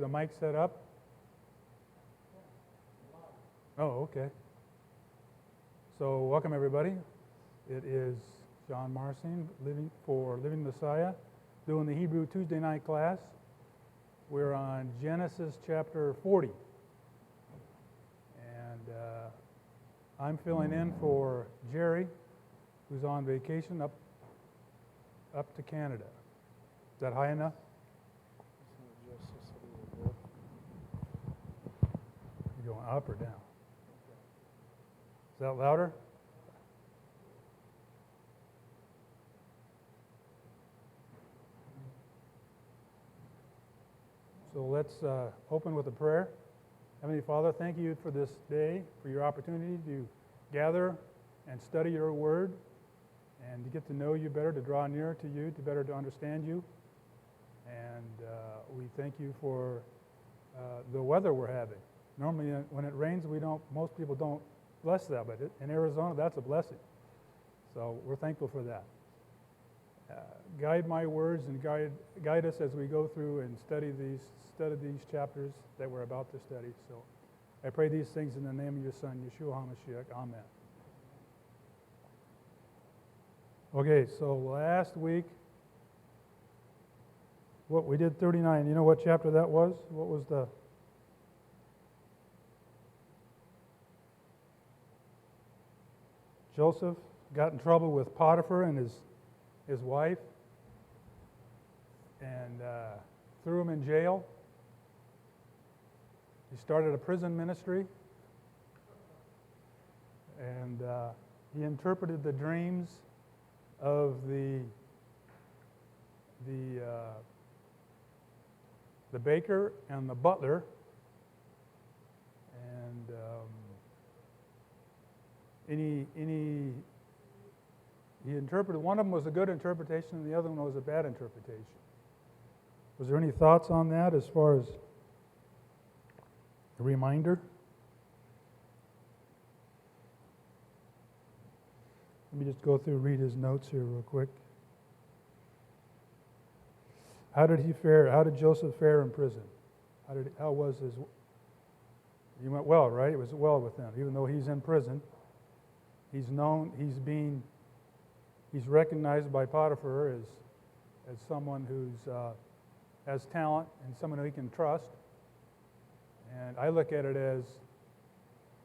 the mic set up? Oh, okay. So welcome everybody. It is John Marcin, Living Messiah, doing the Hebrew Tuesday night class. We're on Genesis chapter 40. And I'm filling in for Jerry, who's on vacation up to Canada. Is that high enough? You going up or down? Is that louder? So let's open with a prayer. Heavenly Father, thank you for this day, for your opportunity to gather and study your word and to get to know you better, to draw nearer to you, to better to understand you. And we thank you for the weather we're having. Normally when it rains, most people don't bless that, but in Arizona, that's a blessing. So we're thankful for that. Guide my words and guide us as we go through and study these chapters that we're about to study. So I pray these things in the name of your Son, Yeshua HaMashiach. Amen. Okay, so last week, we did 39. You know what chapter that was? What was the... Joseph got in trouble with Potiphar and his wife and threw him in jail. He started a prison ministry and he interpreted the dreams of the baker and the butler, and he interpreted, one of them was a good interpretation and the other one was a bad interpretation. Was there any thoughts on that as far as a reminder? Let me just go through, read his notes here real quick. How did he fare? How did Joseph fare in prison? How was his? He went well, right? It was well with him, even though he's in prison. He's known. He's recognized by Potiphar as someone who's has talent and someone who he can trust. And I look at it as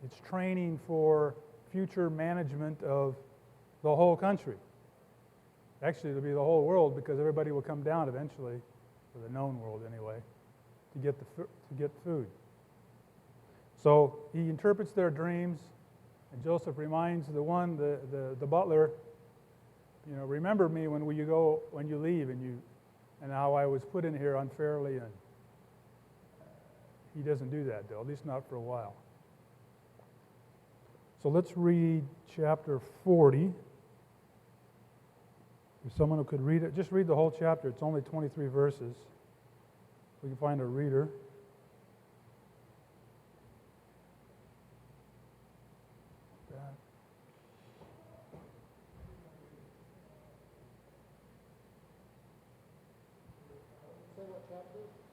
it's training for future management of the whole country. Actually, it'll be the whole world because everybody will come down eventually, or the known world anyway, to get food. So he interprets their dreams, and Joseph reminds the butler, remember me when you leave, and how I was put in here unfairly, and he doesn't do that though, at least not for a while. So let's read chapter 40. If someone who could read it, just read the whole chapter. It's only 23 verses. We can find a reader.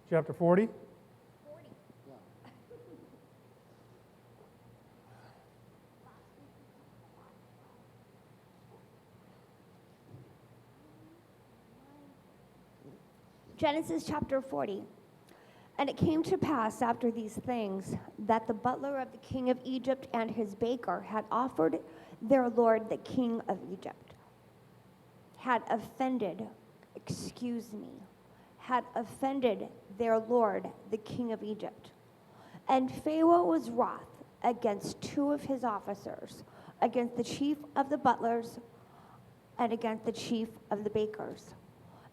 Chapter 40? 40. Yeah. Genesis chapter 40. And it came to pass after these things that the butler of the king of Egypt and his baker had offered their lord the king of Egypt, had offended their lord the king of Egypt. And Pharaoh was wroth against two of his officers, against the chief of the butlers and against the chief of the bakers.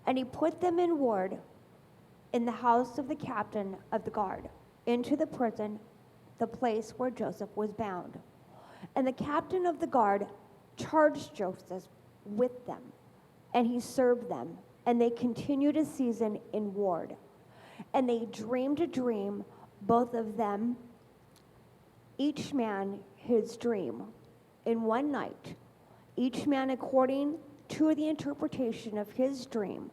And he put them in ward in the house of the captain of the guard, into the prison, the place where Joseph was bound. And the captain of the guard charged Joseph with them, and he served them, and they continued a season in ward. And they dreamed a dream, both of them, each man his dream, in one night, each man according to the interpretation of his dream,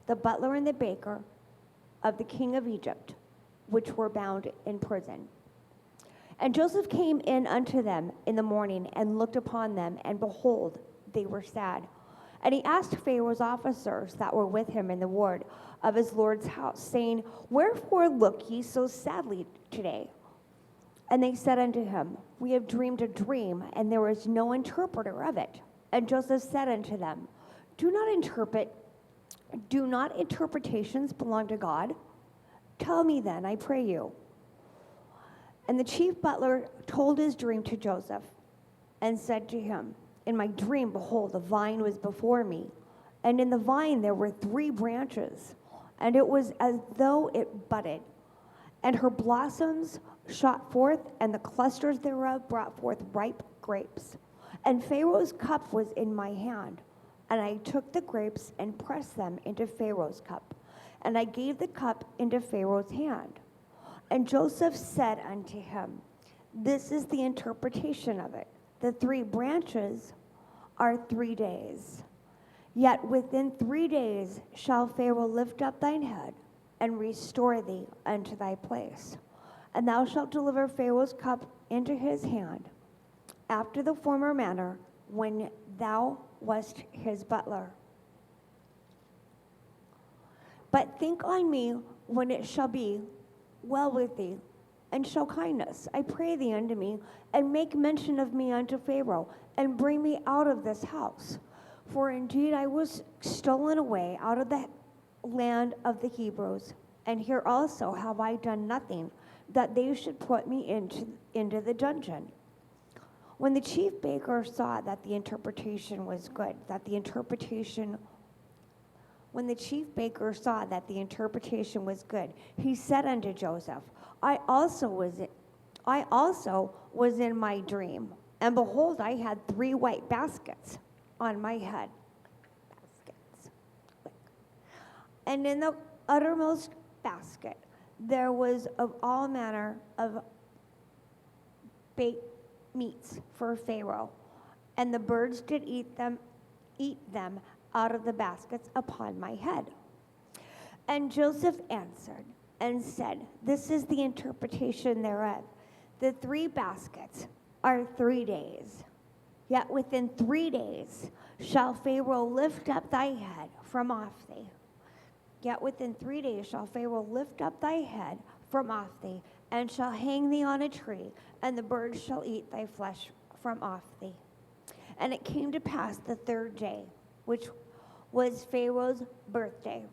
the butler and the baker of the king of Egypt. which were bound in prison. And Joseph came in unto them in the morning and looked upon them, and behold, they were sad. And he asked Pharaoh's officers that were with him in the ward of his Lord's house, saying, Wherefore look ye so sadly today? And they said unto him, We have dreamed a dream, and there is no interpreter of it. And Joseph said unto them, Do not interpretations belong to God? Tell me then, I pray you. And the chief butler told his dream to Joseph, and said to him, In my dream, behold, a vine was before me, and in the vine there were 3 branches, and it was as though it budded, and her blossoms shot forth, and the clusters thereof brought forth ripe grapes. And Pharaoh's cup was in my hand, and I took the grapes and pressed them into Pharaoh's cup, and I gave the cup into Pharaoh's hand. And Joseph said unto him, This is the interpretation of it. The 3 branches are 3 days. Yet within 3 days shall Pharaoh lift up thine head, and restore thee unto thy place. And thou shalt deliver Pharaoh's cup into his hand, after the former manner, when thou wast his butler. But think on me when it shall be well with thee, and show kindness, I pray thee, unto me, and make mention of me unto Pharaoh, and bring me out of this house. For indeed I was stolen away out of the land of the Hebrews, and here also have I done nothing, that they should put me into the dungeon. When the chief baker saw that the interpretation was good, When the chief baker saw that the interpretation was good, he said unto Joseph, I also was in my dream, and behold, I had 3 white baskets on my head. Baskets. And in the uttermost basket there was of all manner of baked meats for Pharaoh, and the birds did eat them out of the baskets upon my head. And Joseph answered and said, This is the interpretation thereof. The 3 baskets are 3 days. Yet within 3 days shall Pharaoh lift up thy head from off thee. Yet within 3 days shall Pharaoh lift up thy head from off thee, and shall hang thee on a tree, and the birds shall eat thy flesh from off thee. And it came to pass the 3rd day, which was Pharaoh's birthday,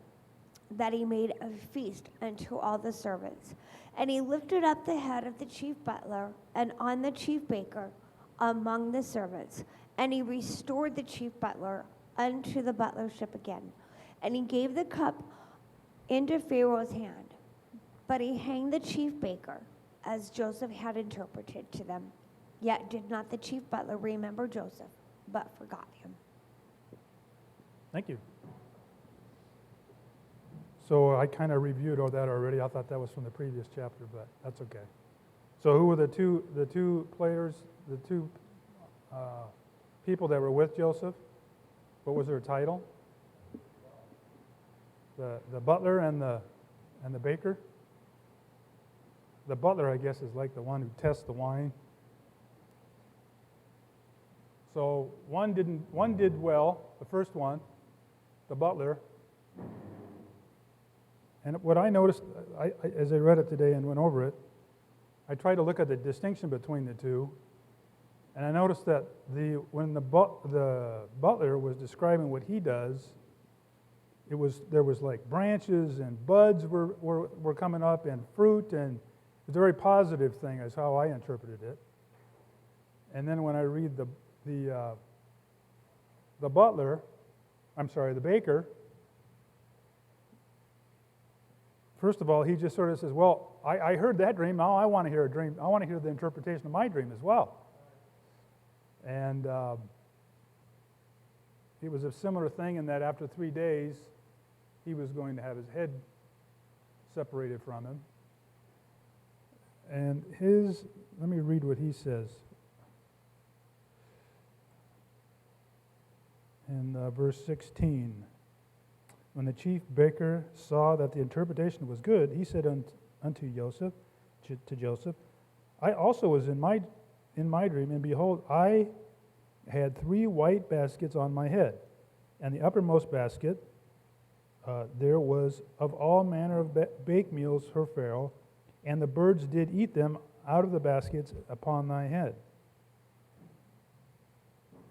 that he made a feast unto all the servants. And he lifted up the head of the chief butler and on the chief baker among the servants. And he restored the chief butler unto the butlership again. And he gave the cup into Pharaoh's hand. But he hanged the chief baker, as Joseph had interpreted to them. Yet did not the chief butler remember Joseph, but forgot him. Thank you. So I kind of reviewed all that already. I thought that was from the previous chapter, but that's okay. So who were the two players, the 2 people that were with Joseph? What was their title? The butler and the baker. The butler, I guess, is like the one who tests the wine. So one did well, the first one, the butler. And what I noticed, as I read it today and went over it, I tried to look at the distinction between the 2, and I noticed that when the butler was describing what he does, there was like branches and buds were coming up and fruit, and it's a very positive thing, is how I interpreted it. And then when I read the baker, first of all, he just sort of says, well, I heard that dream, now I want to hear a dream. I want to hear the interpretation of my dream as well. And it was a similar thing in that after 3 days, he was going to have his head separated from him. And let me read what he says. In verse 16, when the chief baker saw that the interpretation was good, he said unto Joseph, to Joseph, I also was in my dream, and behold, I had 3 white baskets on my head, and the uppermost basket there was of all manner of baked meals for Pharaoh, and the birds did eat them out of the baskets upon thy head.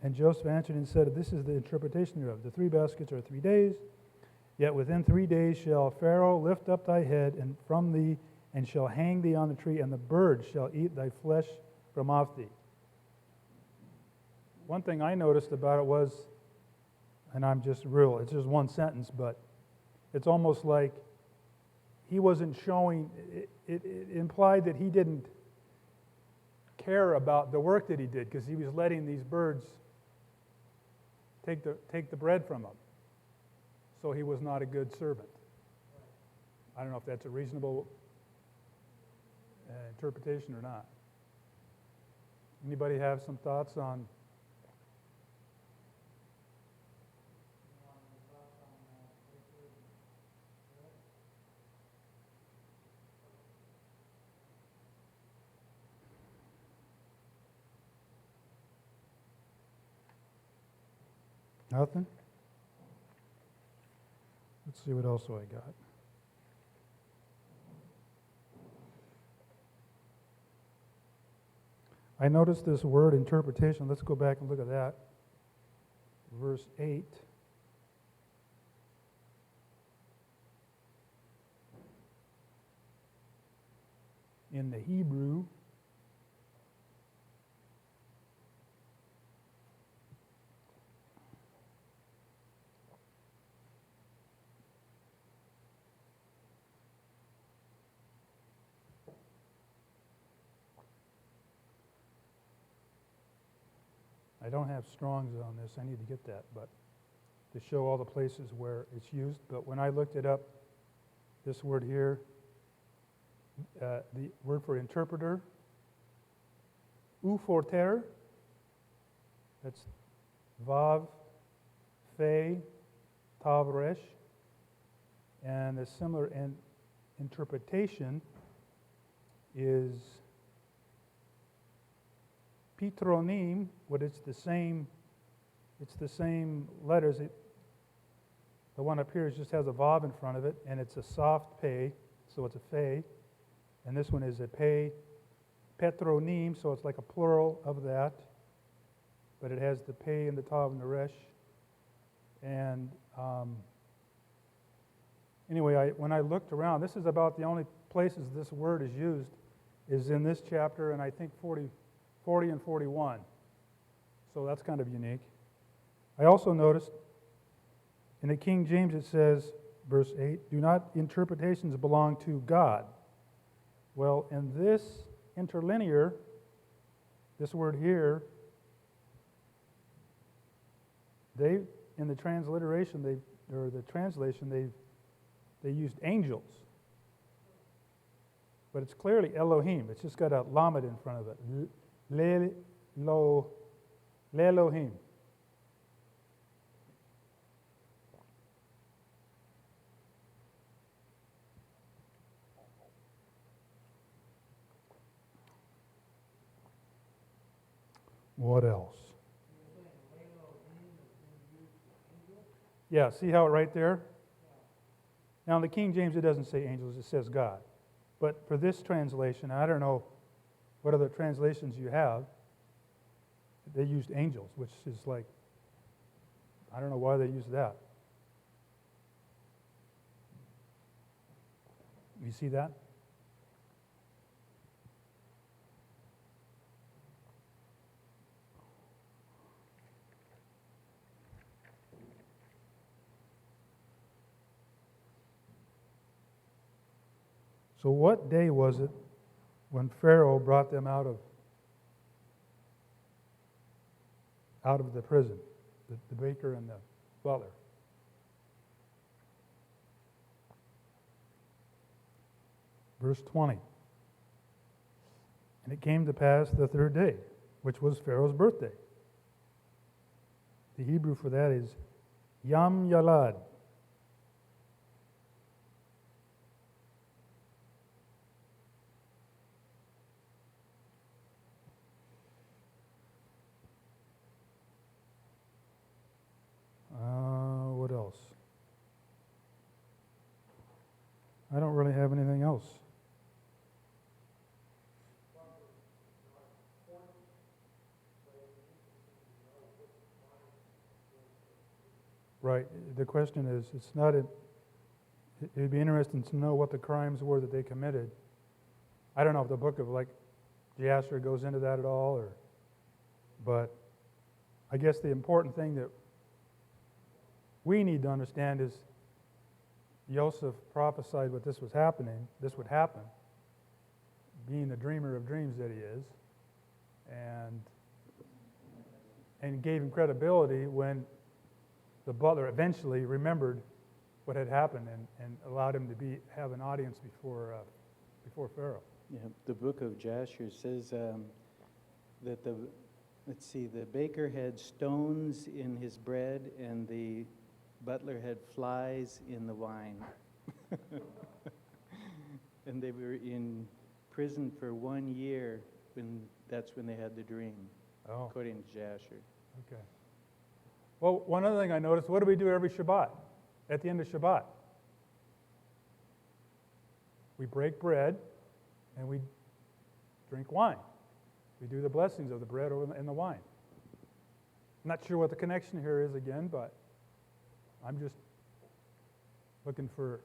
And Joseph answered and said, this is the interpretation thereof. The 3 baskets are 3 days, yet within 3 days shall Pharaoh lift up thy head and from thee, and shall hang thee on the tree, and the birds shall eat thy flesh from off thee. One thing I noticed about it was, and it's just one sentence, but it's almost like he wasn't showing, it implied that he didn't care about the work that he did, because he was letting these birds take the bread from him. So he was not a good servant. I don't know if that's a reasonable interpretation or not. Anybody have some thoughts on? Nothing? Let's see what else I got. I noticed this word interpretation. Let's go back and look at that. Verse 8. In the Hebrew, I don't have Strong's on this. I need to get that, but to show all the places where it's used. But when I looked it up, this word here, the word for interpreter, uforter, that's vav, fe, tav, resh, and a similar interpretation is Pitronim, but it's the same letters. The one up here just has a vav in front of it, and it's a soft pay, so it's a fe. And this one is a pay, petronim, so it's like a plural of that, but it has the pay and the tav and the resh. And anyway, when I looked around, this is about the only places this word is used, is in this chapter, and I think 40 and 41. So that's kind of unique. I also noticed in the King James it says, verse 8, do not interpretations belong to God? Well, in this interlinear, this word here, in the transliteration, they used angels. But it's clearly Elohim. It's just got a lamed in front of it. Le'Elohim. What else? Yeah, see how it right there? Now in the King James it doesn't say angels, it says God. But for this translation, I don't know what other translations you have, they used angels, which is like, I don't know why they used that. You see that? So what day was it when Pharaoh brought them out of the prison, the baker and the butler? Verse 20. And it came to pass the 3rd day, which was Pharaoh's birthday. The Hebrew for that is Yam Yalad. Right. The question is, it's not, it'd be interesting to know what the crimes were that they committed. I don't know if the book of like Jasher goes into that at all, but I guess the important thing that we need to understand is Joseph prophesied what this was happening, this would happen, being the dreamer of dreams that he is, and gave him credibility when the butler eventually remembered what had happened and allowed him to have an audience before Pharaoh. Yeah, the book of Jasher says that the baker had stones in his bread and the butler had flies in the wine. And they were in prison for 1 year that's when they had the dream, according to Jasher. Okay. Well, one other thing I noticed, what do we do every Shabbat? At the end of Shabbat? We break bread and we drink wine. We do the blessings of the bread and the wine. I'm not sure what the connection here is again, but I'm just looking for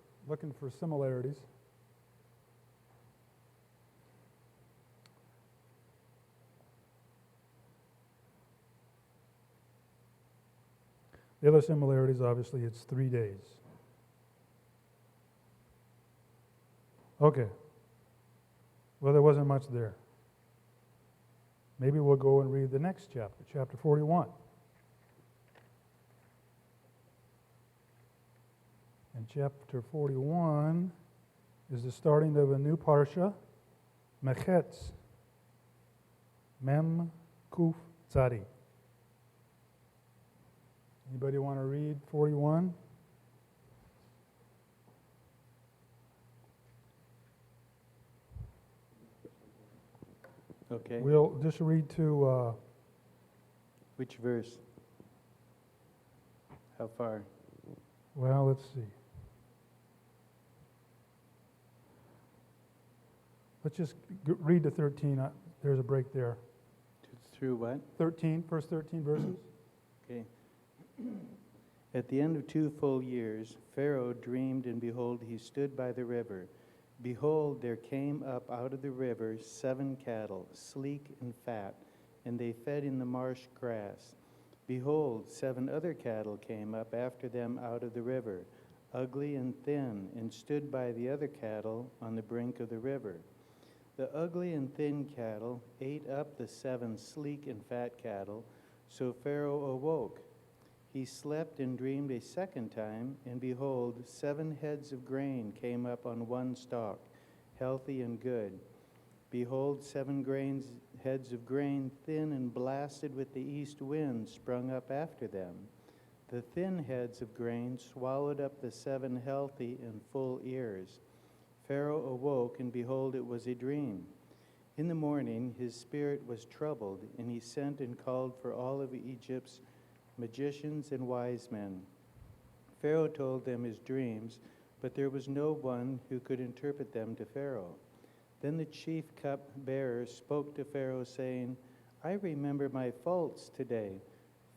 similarities. The other similarities, obviously, it's 3 days. Okay. Well, there wasn't much there. Maybe we'll go and read the next chapter, chapter 41. And chapter 41 is the starting of a new parsha, Mechetz, Mem Kuf Tzadi. Anybody want to read 41? Okay. We'll just read to... Which verse? How far? well, let's see. Let's just read to 13. There's a break there. Through what? 13, first 13 verses. Okay. At the end of 2 full years, Pharaoh dreamed, and behold, he stood by the river. Behold, there came up out of the river 7 cattle, sleek and fat, and they fed in the marsh grass. Behold, 7 other cattle came up after them out of the river, ugly and thin, and stood by the other cattle on the brink of the river. The ugly and thin cattle ate up the 7 sleek and fat cattle, so Pharaoh awoke. He slept and dreamed a second time, and behold, 7 heads of grain came up on one stalk, healthy and good. Behold, 7 heads of grain, thin and blasted with the east wind, sprung up after them. The thin heads of grain swallowed up the 7 healthy and full ears. Pharaoh awoke, and behold, it was a dream. In the morning his spirit was troubled, and he sent and called for all of Egypt's magicians and wise men. Pharaoh told them his dreams, but there was no one who could interpret them to Pharaoh. Then the chief cupbearer spoke to Pharaoh, saying, I remember my faults today.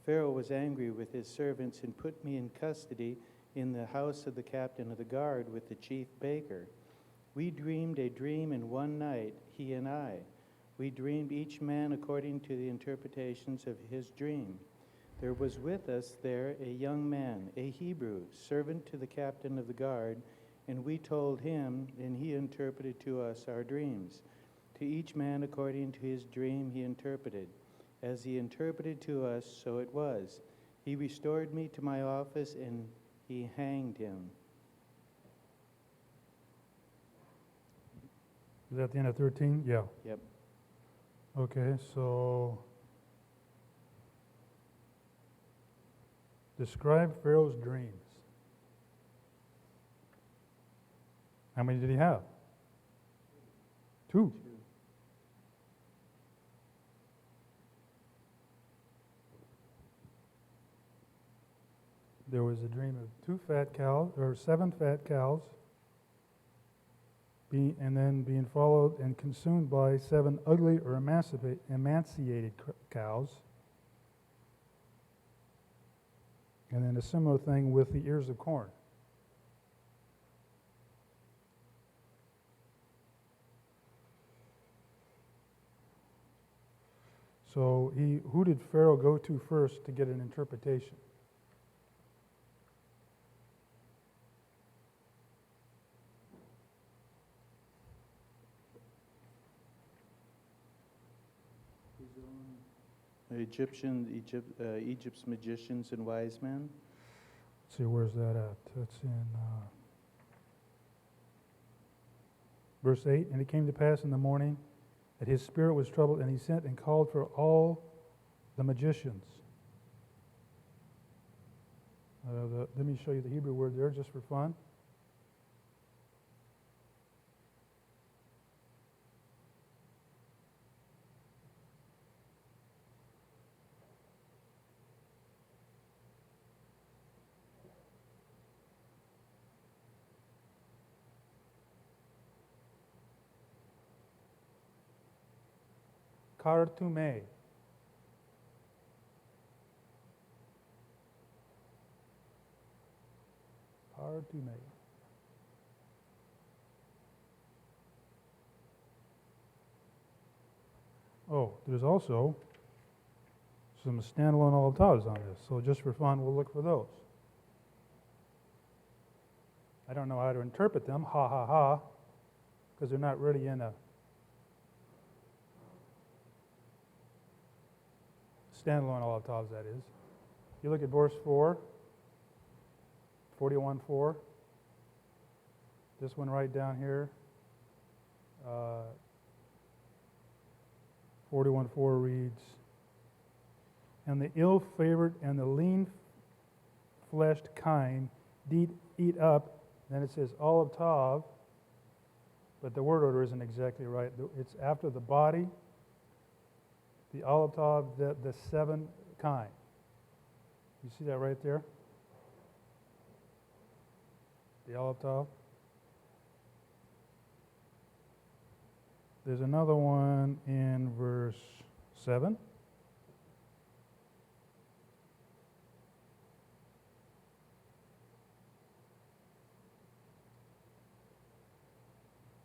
Pharaoh was angry with his servants and put me in custody in the house of the captain of the guard with the chief baker. We dreamed a dream in one night, he and I. We dreamed each man according to the interpretations of his dream. There was with us there a young man, a Hebrew, servant to the captain of the guard, and we told him, and he interpreted to us our dreams. To each man according to his dream he interpreted. As he interpreted to us, so it was. He restored me to my office, and he hanged him. Is that the end of 13? Yeah. Yep. Okay, so describe Pharaoh's dreams. How many did he have? 2. There was a dream of 7 fat cows, and then being followed and consumed by 7 ugly or emaciated cows. And then a similar thing with the ears of corn. So who did Pharaoh go to first to get an interpretation? Egypt's magicians and wise men. Let's see, where's that at? That's in verse 8. And it came to pass in the morning that his spirit was troubled, and he sent and called for all the magicians. Let me show you the Hebrew word there just for fun. Kartume. Kartume. Oh, there's also some standalone olive taws on this. So just for fun, we'll look for those. I don't know how to interpret them, ha ha ha, because they're not really in a standalone olive taws, that is. You look at verse 4, 41:4. This one right down here. 41:4 reads, and the ill-favored and the lean-fleshed kind did eat up. Then it says olive tav, but the word order isn't exactly right. It's after the body, the olive tav, the seven kind. You see that right there? The olive tav. There's another one in verse 7.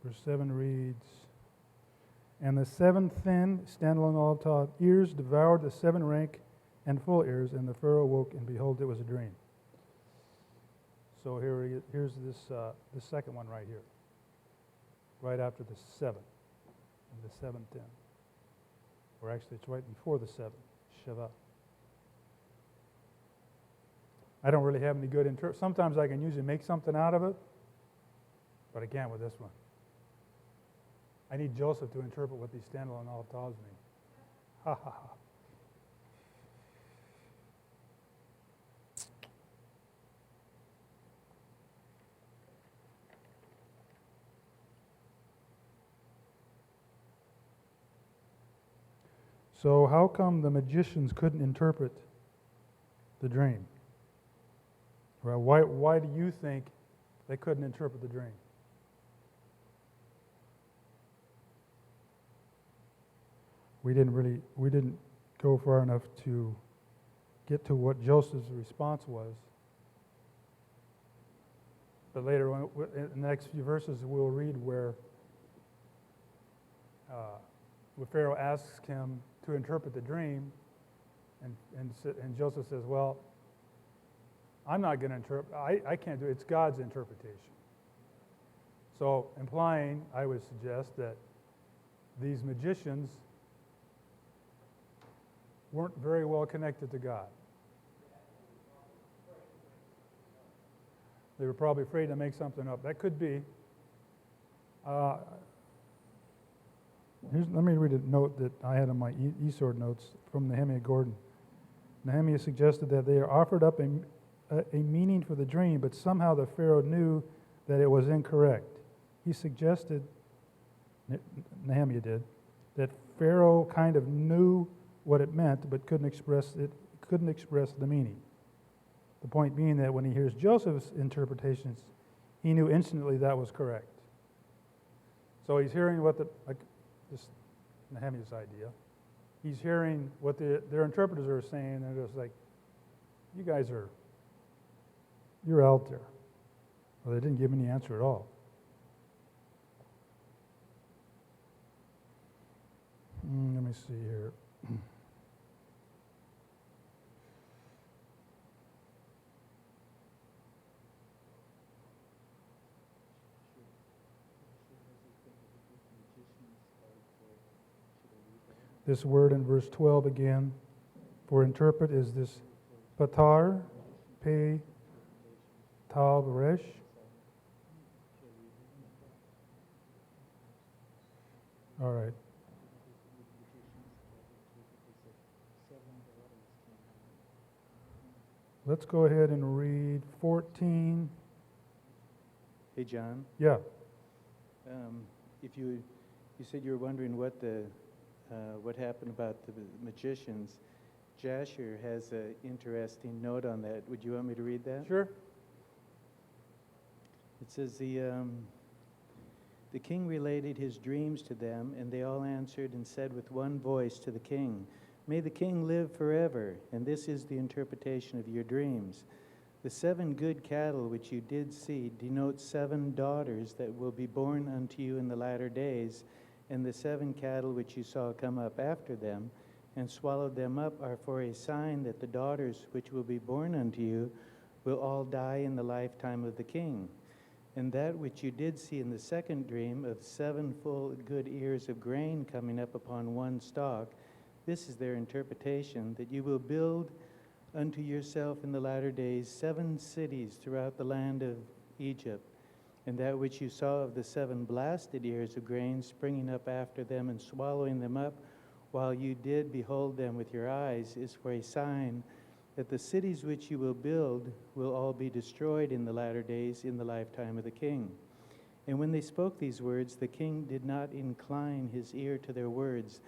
Verse 7 reads, and the seven thin, standalone olive tav ears devoured the seven rank and full ears, and the Pharaoh woke, and behold, it was a dream. So here's this second one right here, right after the seven, and the seven thin. Or actually, it's right before the seven, Sheva. I don't really have any good interpret. Sometimes I can usually make something out of it, but I can't with this one. I need Joseph to interpret what these standalone olive taws mean. Ha ha ha. So how come the magicians couldn't interpret the dream? Well, why do you think they couldn't interpret the dream? We didn't go far enough to get to what Joseph's response was. But later on, in the next few verses, we'll read where Pharaoh asks him to interpret the dream, and Joseph says, well, I'm not going to interpret. I can't do it. It's God's interpretation. So implying, I would suggest, that these magicians weren't very well connected to God. They were probably afraid to make something up. That could be. Let me read a note that I had on my eSword notes from Nehemiah Gordon. Nehemiah suggested that they offered up a meaning for the dream, but somehow the Pharaoh knew that it was incorrect. He suggested, Nehemiah did, that Pharaoh kind of knew what it meant, but couldn't express the meaning. The point being that when he hears Joseph's interpretations, he knew instantly that was correct. So he's hearing what this Nehemiah's idea. He's hearing what their interpreters are saying, and it's like, you guys are You're out there. Well, they didn't give me any answer at all. Let me see here. This word in verse 12 again, for interpret, is this patar, pe, tav, resh? All right. Let's go ahead and read 14. Hey, John, Yeah. if you said you were wondering what happened about the magicians, Jasher has an interesting note on that. Would you want me to read that? Sure. It says, the king related his dreams to them, and they all answered and said with one voice to the king, "May the king live forever, and this is the interpretation of your dreams. The 7 good cattle which you did see denote 7 daughters that will be born unto you in the latter days, and the 7 cattle which you saw come up after them, and swallowed them up, are for a sign that the daughters which will be born unto you will all die in the lifetime of the king. And that which you did see in the second dream of 7 full good ears of grain coming up upon one stalk, this is their interpretation, that you will build unto yourself in the latter days 7 cities throughout the land of Egypt. And that which you saw of the 7 blasted ears of grain springing up after them and swallowing them up, while you did behold them with your eyes, is for a sign that the cities which you will build will all be destroyed in the latter days in the lifetime of the king." And when they spoke these words, the king did not incline his ear to their words,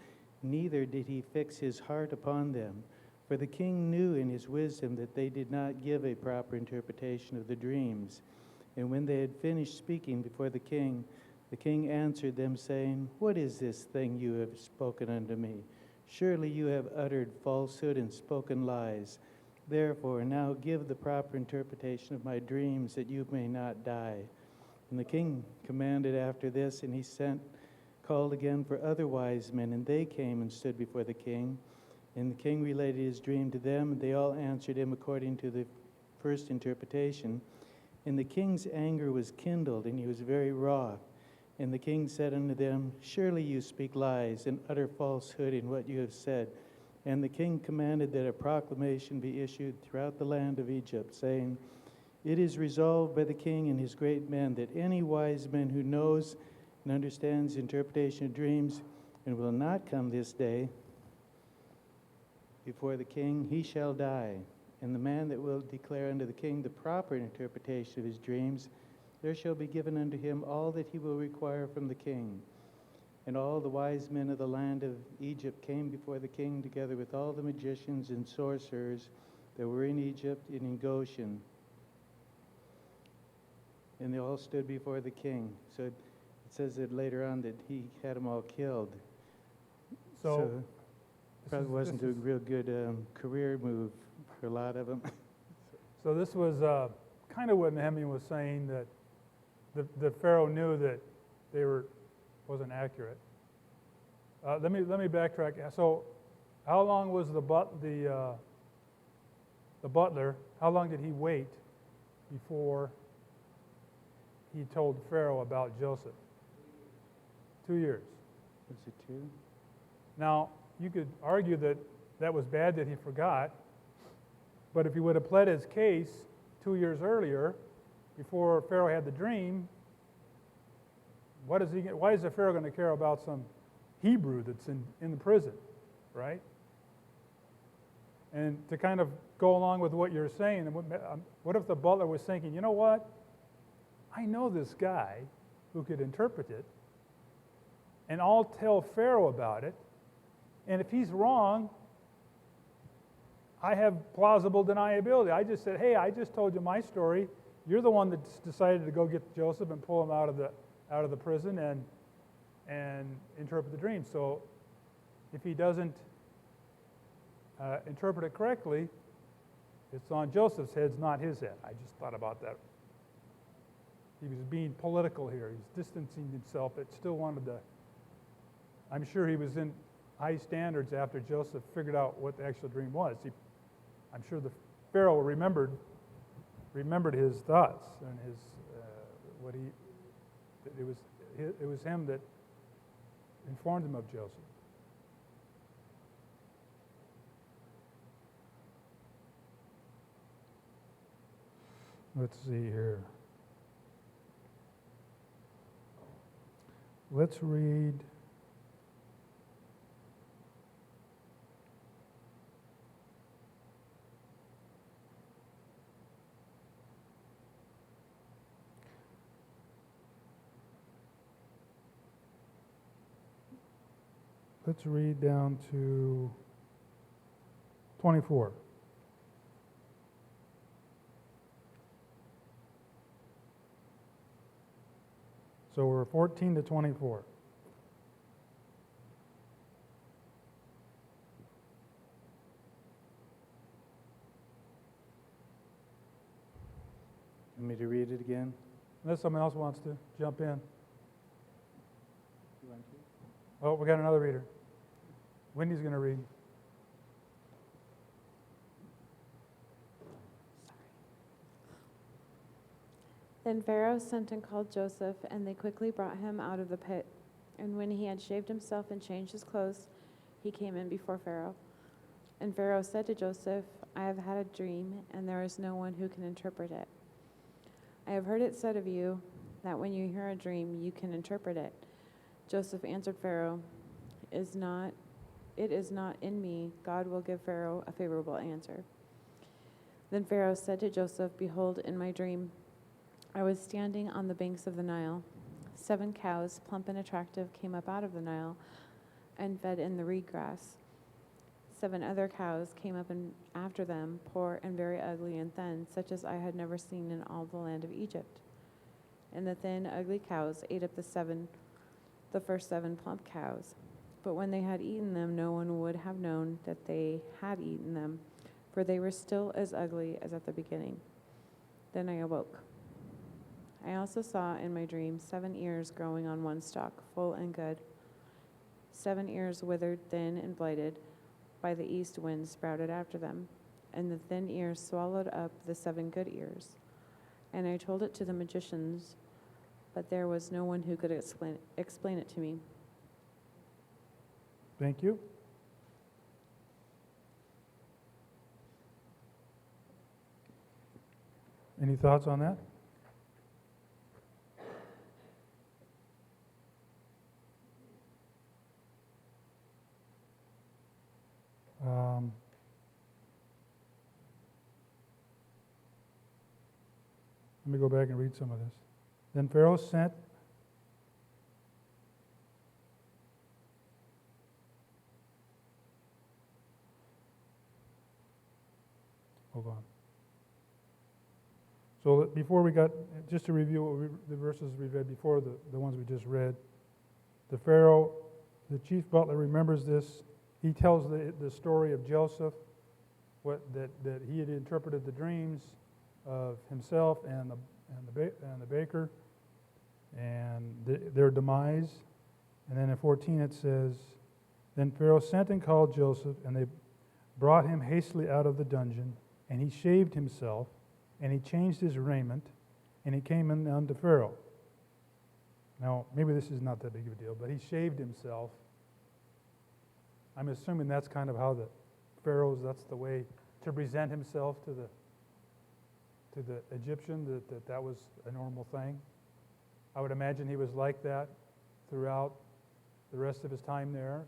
neither did he fix his heart upon them. For the king knew in his wisdom that they did not give a proper interpretation of the dreams. And when they had finished speaking before the king answered them, saying, "What is this thing you have spoken unto me? Surely you have uttered falsehood and spoken lies. Therefore now give the proper interpretation of my dreams, that you may not die." And the king commanded after this, and he called again for other wise men, and they came and stood before the king. And the king related his dream to them, and they all answered him according to the first interpretation. And the king's anger was kindled, and he was very wroth. And the king said unto them, "Surely you speak lies and utter falsehood in what you have said." And the king commanded that a proclamation be issued throughout the land of Egypt, saying, "It is resolved by the king and his great men that any wise man who knows and understands the interpretation of dreams and will not come this day before the king, he shall die. And the man that will declare unto the king the proper interpretation of his dreams, there shall be given unto him all that he will require from the king." And all the wise men of the land of Egypt came before the king, together with all the magicians and sorcerers that were in Egypt and in Goshen. And they all stood before the king. So it says that later on that he had them all killed. So probably wasn't a real good career move for a lot of them. So this was kind of what Nehemiah was saying, that the Pharaoh knew that they wasn't accurate. Let me backtrack. So, how long was the butler? How long did he wait before he told Pharaoh about Joseph? 2 years. Was it 2? Now, you could argue that was bad that he forgot, but if he would have pled his case 2 years earlier, before Pharaoh had the dream, why is the Pharaoh going to care about some Hebrew that's in the prison, right? And to kind of go along with what you're saying, what if the butler was thinking, you know what? I know this guy who could interpret it, and I'll tell Pharaoh about it, and if he's wrong, I have plausible deniability. I just said, hey, I just told you my story. You're the one that decided to go get Joseph and pull him out of the prison and interpret the dream. So if he doesn't interpret it correctly, It's on Joseph's head, not his head. I just thought about that. He was being political here. He's distancing himself, but still wanted to. I'm sure he was in high standards after Joseph figured out what the actual dream was. I'm sure the Pharaoh remembered his thoughts and his what he. It was him that informed him of Joseph. Let's see here. Let's read. Let's read down to 24. So we're 14 to 24. Want me to read it again? Unless someone else wants to jump in. You want to? Oh, we got another reader. Wendy's going to read. Then Pharaoh sent and called Joseph, and they quickly brought him out of the pit. And when he had shaved himself and changed his clothes, he came in before Pharaoh. And Pharaoh said to Joseph, I have had a dream, and there is no one who can interpret it. I have heard it said of you that when you hear a dream, you can interpret it. Joseph answered Pharaoh, It is not in me. God will give Pharaoh a favorable answer. Then Pharaoh said to Joseph, Behold, in my dream, I was standing on the banks of the Nile. 7 cows, plump and attractive, came up out of the Nile and fed in the reed grass. 7 other cows came up after them, poor and very ugly and thin, such as I had never seen in all the land of Egypt. And the thin, ugly cows ate up the first 7 plump cows. But when they had eaten them, no one would have known that they had eaten them, for they were still as ugly as at the beginning. Then I awoke. I also saw in my dream 7 ears growing on one stalk, full and good. 7 ears withered, thin, and blighted, by the east wind sprouted after them, and the thin ears swallowed up the 7 good ears. And I told it to the magicians, but there was no one who could explain it to me. Thank you. Any thoughts on that? Let me go back and read some of this. Then Pharaoh sent hold on. So before we got, just to review the verses we read before, the ones we just read, the Pharaoh, the chief butler remembers this. He tells the story of Joseph, that he had interpreted the dreams of himself and the baker, and their demise. And then in 14 it says, Then Pharaoh sent and called Joseph, and they brought him hastily out of the dungeon, and he shaved himself, and he changed his raiment, and he came in unto Pharaoh. Now, maybe this is not that big of a deal, but he shaved himself. I'm assuming that's kind of how the Pharaohs, that's the way to present himself to the Egyptian, that was a normal thing. I would imagine he was like that throughout the rest of his time there.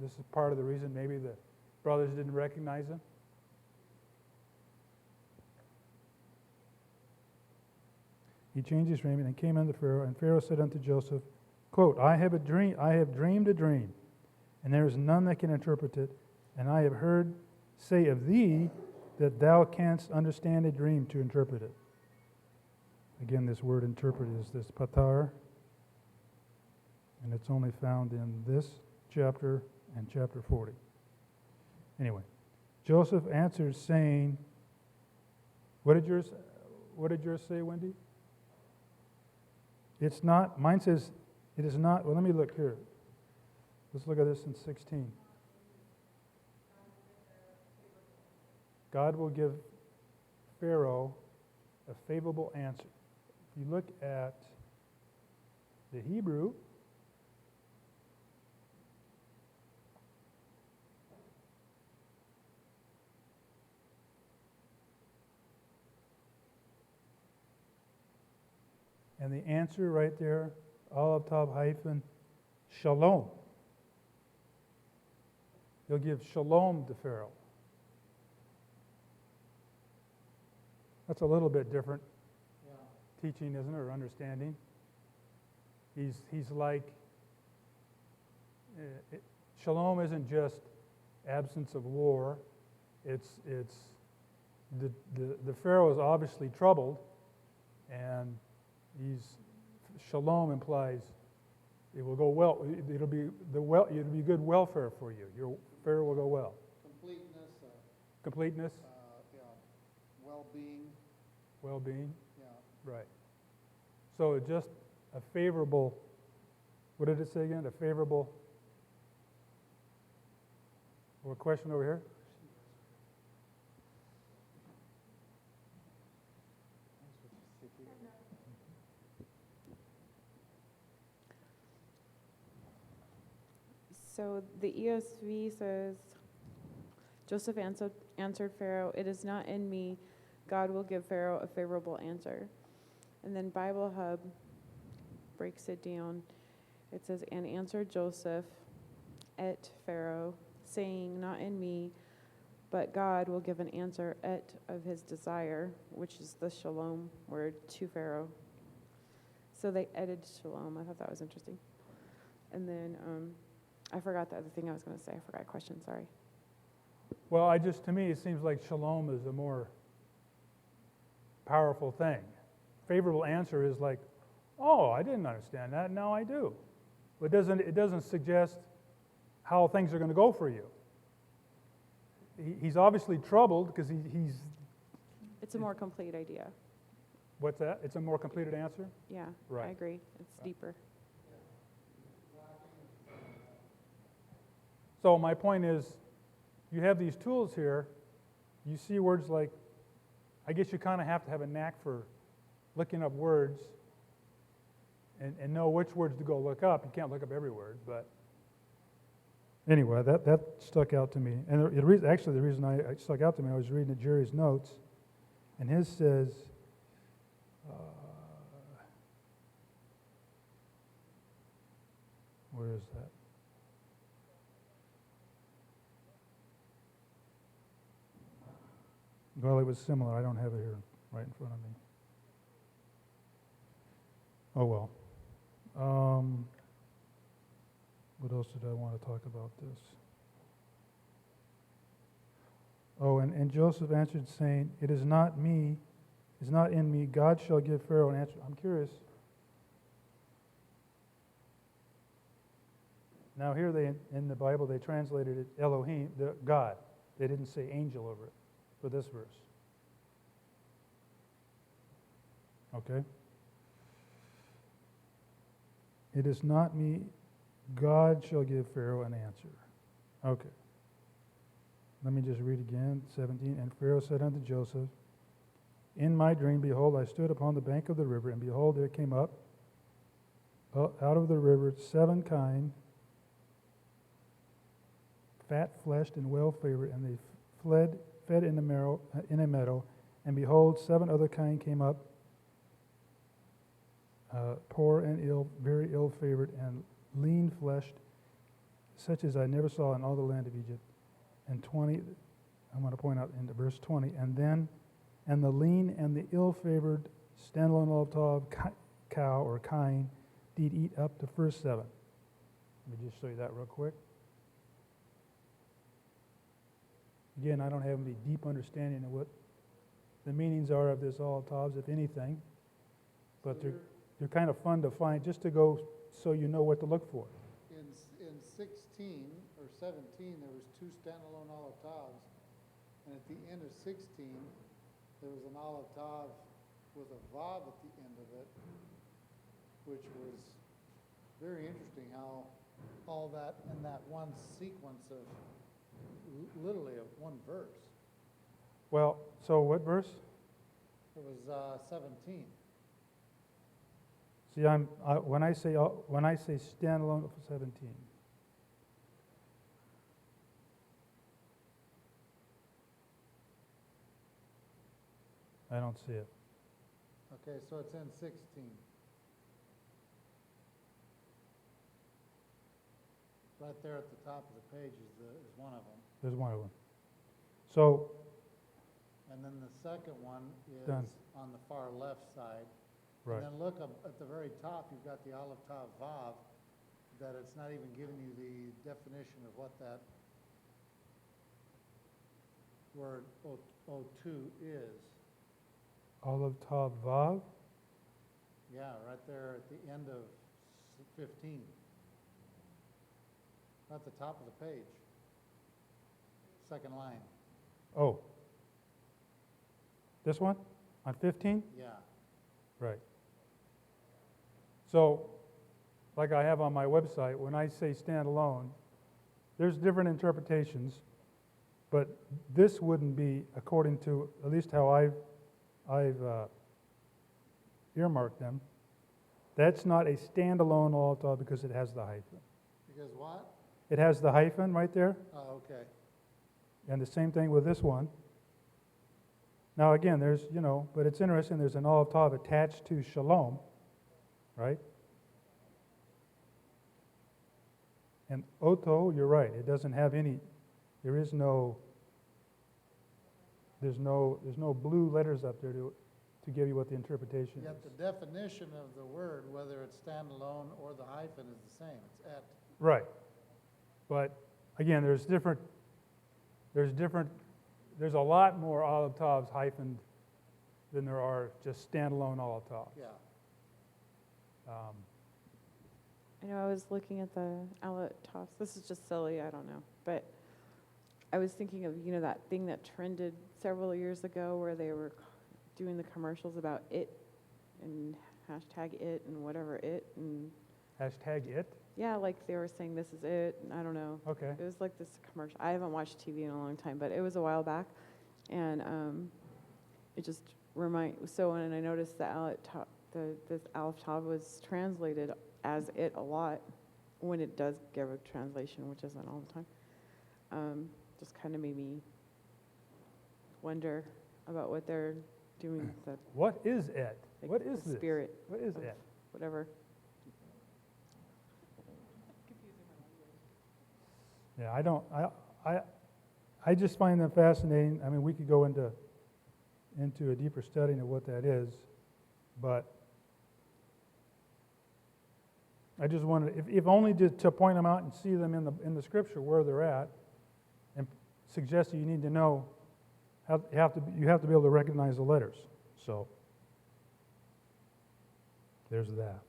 This is part of the reason maybe the brothers didn't recognize him. He changed his raiment and came unto Pharaoh, and Pharaoh said unto Joseph, quote, I have dreamed a dream, and there is none that can interpret it, and I have heard say of thee that thou canst understand a dream to interpret it. Again, this word interpret is this patar, and it's only found in this chapter and chapter 40. Anyway, Joseph answered, saying, What did yours say, Wendy? It's not, mine says, it is not, well, let me look here. Let's look at this in 16. God will give Pharaoh a favorable answer. If you look at the Hebrew, and the answer right there, Aleph Tav hyphen Shalom. He'll give Shalom to Pharaoh. That's a little bit different teaching, isn't it, or understanding? He's like, Shalom isn't just absence of war. It's the Pharaoh is obviously troubled, and Shalom implies it will go well. It'll be good welfare for you. Your Pharaoh will go well. Completeness. Well-being. Well-being. Yeah. Right. So just a favorable. What did it say again? A favorable. Or a question over here? So the ESV says, Joseph answered Pharaoh, "It is not in me. God will give Pharaoh a favorable answer." And then Bible Hub breaks it down. It says, "And answered Joseph et Pharaoh, saying, Not in me, but God will give an answer et of his desire," which is the shalom word, to Pharaoh. So they added shalom. I thought that was interesting. And then I forgot the other thing I was going to say. I forgot a question, sorry. Well, to me, it seems like Shalom is a more powerful thing. Favorable answer is like, oh, I didn't understand that. Now I do. But it doesn't suggest how things are going to go for you. He's obviously troubled because he's. It's a more complete idea. What's that? It's a more completed answer? Yeah, Right. I agree. It's deeper. So my point is, you have these tools here. You see words like, I guess you kind of have to have a knack for looking up words and know which words to go look up. You can't look up every word, but anyway, that stuck out to me. And the reason it stuck out to me, I was reading Jerry's notes, and his says, where is that? Well, it was similar. I don't have it here right in front of me. Oh, well. What else did I want to talk about this? Oh, and Joseph answered, saying, "It is not in me. God shall give Pharaoh an answer." I'm curious. Now here in the Bible, they translated it Elohim, God. They didn't say angel over it for this verse. Okay? It is not me. God shall give Pharaoh an answer. Okay. Let me just read again, 17. "And Pharaoh said unto Joseph, In my dream, behold, I stood upon the bank of the river, and behold, there came up out of the river 7 kine, fat-fleshed and well-favored, and they fed in a meadow, and behold, 7 other kine came up, poor and ill, very ill-favored, and lean-fleshed, such as I never saw in all the land of Egypt. And 20, I'm going to point out into verse 20, and the lean and the ill-favored standalone Olav cow or kine did eat up the first 7. Let me just show you that real quick. Again, I don't have any deep understanding of what the meanings are of this Olav tovs, if anything, but they're kind of fun to find just to go so you know what to look for. In 16 or 17, there was 2 standalone Olav tovs, and at the end of 16, there was an Aleph Tav with a Vav at the end of it, which was very interesting how all that in that one sequence of literally of one verse. Well, so what verse? It was 17. See, when I say standalone of 17. I don't see it. Okay, so it's in 16. Right there at the top of the page is one of them. There's one of them. So, And then the second one is Done. on the far left side. right. And then look up at the very top, you've got the Aleph Tav Vav, that it's not even giving you the definition of what that word O2 is. Aleph Tav Vav. Yeah, right there at the end of 15. At the top of the page. Second line, Oh. This one? On 15? yeah. Right. So, like I have on my website, when I say standalone, there's different interpretations, but this wouldn't be, according to at least how I've earmarked them, that's not a standalone Aleph Tav because it has the hyphen. Because what? It has the hyphen right there, Oh, okay. and the same thing with this one. Now again, there's, but it's interesting, there's an Aleph Tav attached to Shalom, right? And Oto, you're right, it doesn't have any, there's no blue letters up there to give you what the interpretation Yet is. the definition of the word, whether it's standalone or the hyphen, is the same. It's et. Right. But again, there's a lot more Aleph Tavs hyphened than there are just standalone Aleph Tavs. Yeah. I know I was looking at the Aleph Tavs. This is just silly, I don't know. But I was thinking of, that thing that trended several years ago where they were doing the commercials about it and hashtag it and whatever it. And Hashtag it? yeah, like they were saying this is it. And I don't know. Okay. It was like this commercial. I haven't watched TV in a long time, but it was a while back. And it just and I noticed the this Aleph Tav was translated as it a lot when it does give a translation, which isn't all the time. Just kind of made me wonder about what they're doing with that, What is it? like, What is the this? spirit What is of it? whatever. Yeah, I just find them fascinating. I mean, we could go into a deeper study of what that is, but I just wanted, if only to point them out and see them in the scripture where they're at, and suggest that you need to know how you have to be able to recognize the letters. So there's that.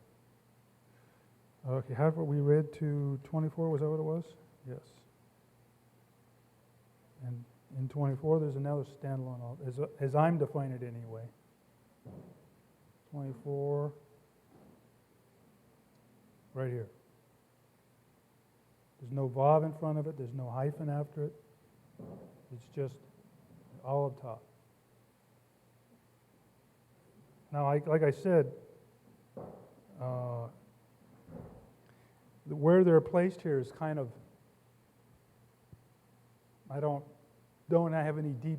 Okay, however, we read to 24. Was that what it was? Yes. And in 24, there's another standalone, as I'm defining it anyway. 24, right here. There's no vav in front of it. There's no hyphen after it. It's just all up top. Now, like I said, where they're placed here is kind of, I don't have any deep.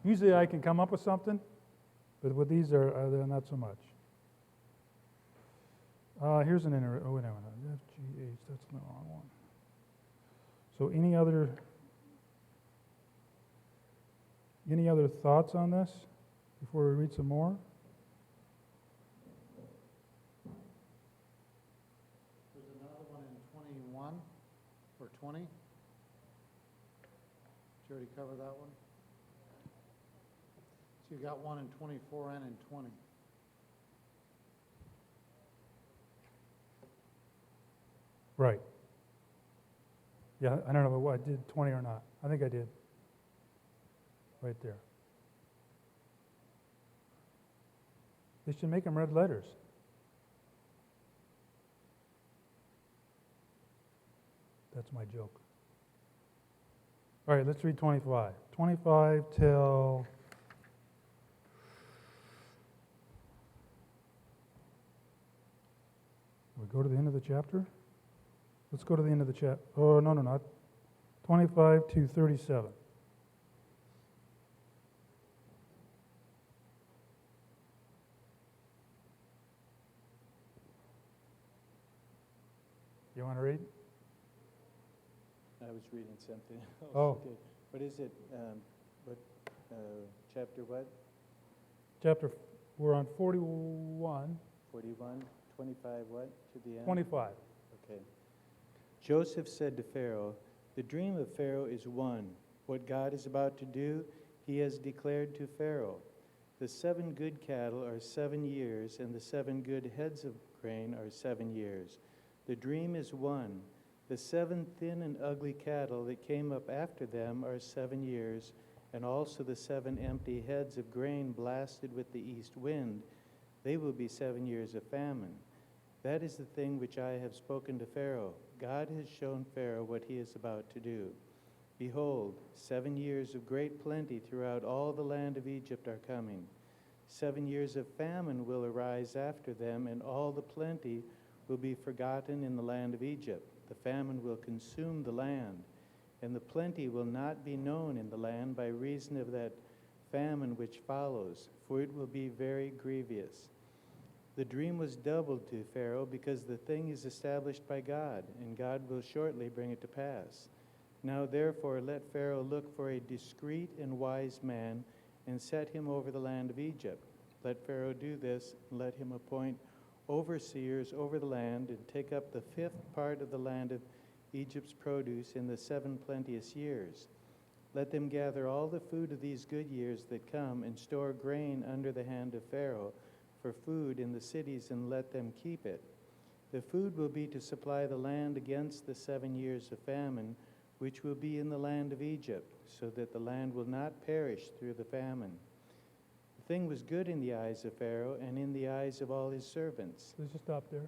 Usually I can come up with something, but with these they're not so much. Here's an wait a minute, FGH, that's the wrong one. So any other thoughts on this before we read some more? There's another one in 21 or 20. Did you already cover that one? So you got one in 24 and in 20. Right. Yeah, I don't know if I did 20 or not. I think I did. Right there. They should make them red letters. That's my joke. All right, let's read 25. 25 till... We go to the end of the chapter? Let's go to the end of the chapter. Oh, no, not 25 to 37. You want to read? I was reading something else. Oh. Okay. What is it? Chapter what? We're on 41, 41, 25 what? To the end? 25. Okay. Joseph said to Pharaoh, "The dream of Pharaoh is one. What God is about to do, he has declared to Pharaoh. The 7 good cattle are 7 years, and the 7 good heads of grain are 7 years. The dream is one. The 7 thin and ugly cattle that came up after them are 7 years, and also the 7 empty heads of grain blasted with the east wind. They will be 7 years of famine. That is the thing which I have spoken to Pharaoh. God has shown Pharaoh what he is about to do. Behold, 7 years of great plenty throughout all the land of Egypt are coming. 7 years of famine will arise after them, and all the plenty will be forgotten in the land of Egypt. The famine will consume the land, and the plenty will not be known in the land by reason of that famine which follows, for it will be very grievous. The dream was doubled to Pharaoh because the thing is established by God, and God will shortly bring it to pass. Now therefore let Pharaoh look for a discreet and wise man and set him over the land of Egypt. Let Pharaoh do this, and let him appoint overseers over the land and take up the 5th part of the land of Egypt's produce in the 7 plenteous years. Let them gather all the food of these good years that come and store grain under the hand of Pharaoh for food in the cities, and let them keep it. The food will be to supply the land against the 7 years of famine, which will be in the land of Egypt, so that the land will not perish through the famine. The thing was good in the eyes of Pharaoh and in the eyes of all his servants. Let's just stop there.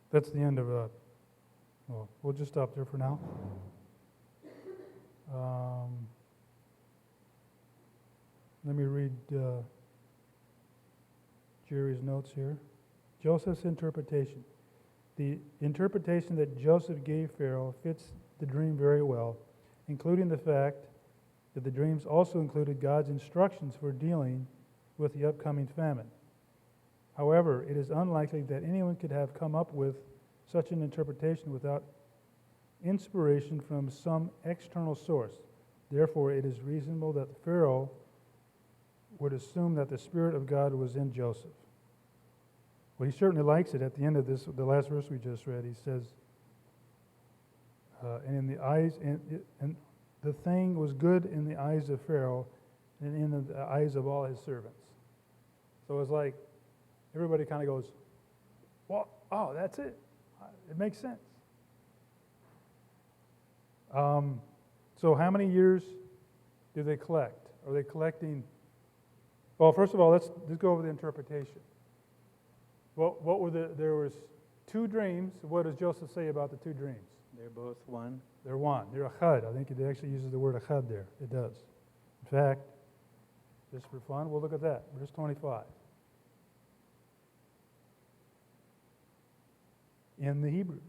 That's the end of well, we'll just stop there for now. Let me read Jerry's notes here. Joseph's interpretation. The interpretation that Joseph gave Pharaoh fits the dream very well, including the fact that the dreams also included God's instructions for dealing with the upcoming famine. However, it is unlikely that anyone could have come up with such an interpretation without inspiration from some external source. Therefore, it is reasonable that Pharaoh would assume that the Spirit of God was in Joseph. Well, he certainly likes it. At the end of this, the last verse we just read, he says, and in the eyes, and the thing was good in the eyes of Pharaoh and in the eyes of all his servants. So it's like everybody kind of goes, well, oh, that's it. It makes sense. So how many years do they collect? Are they collecting? Well, first of all, let's go over the interpretation. What were there was 2 dreams. What does Joseph say about the 2 dreams? They're both one. They're one. They're achad. I think it actually uses the word achad there. It does. In fact, just for fun, we'll look at that. Verse 25. In the Hebrew.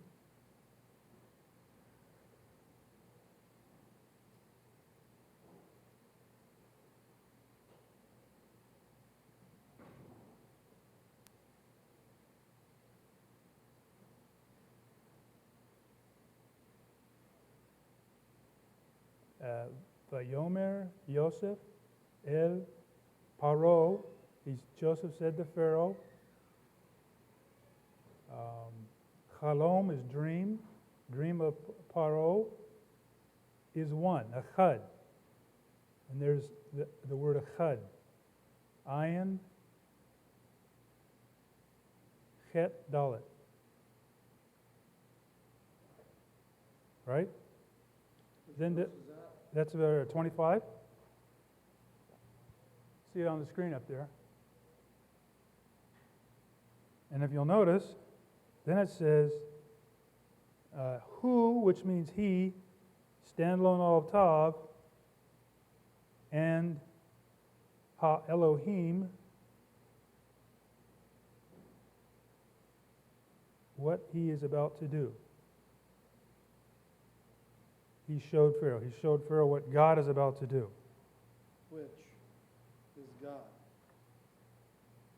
Vayomer Yosef el Paro. Joseph said to Pharaoh. Chalom is dream. Dream of Paro is one, achad. And there's the word achad. Ayin, chet, dalet. Right? Then that's about 25. See it on the screen up there. And if you'll notice, then it says, who, which means he, standalone all of Tav, and Ha Elohim, what he is about to do. He showed Pharaoh. He showed Pharaoh what God is about to do. Which is God.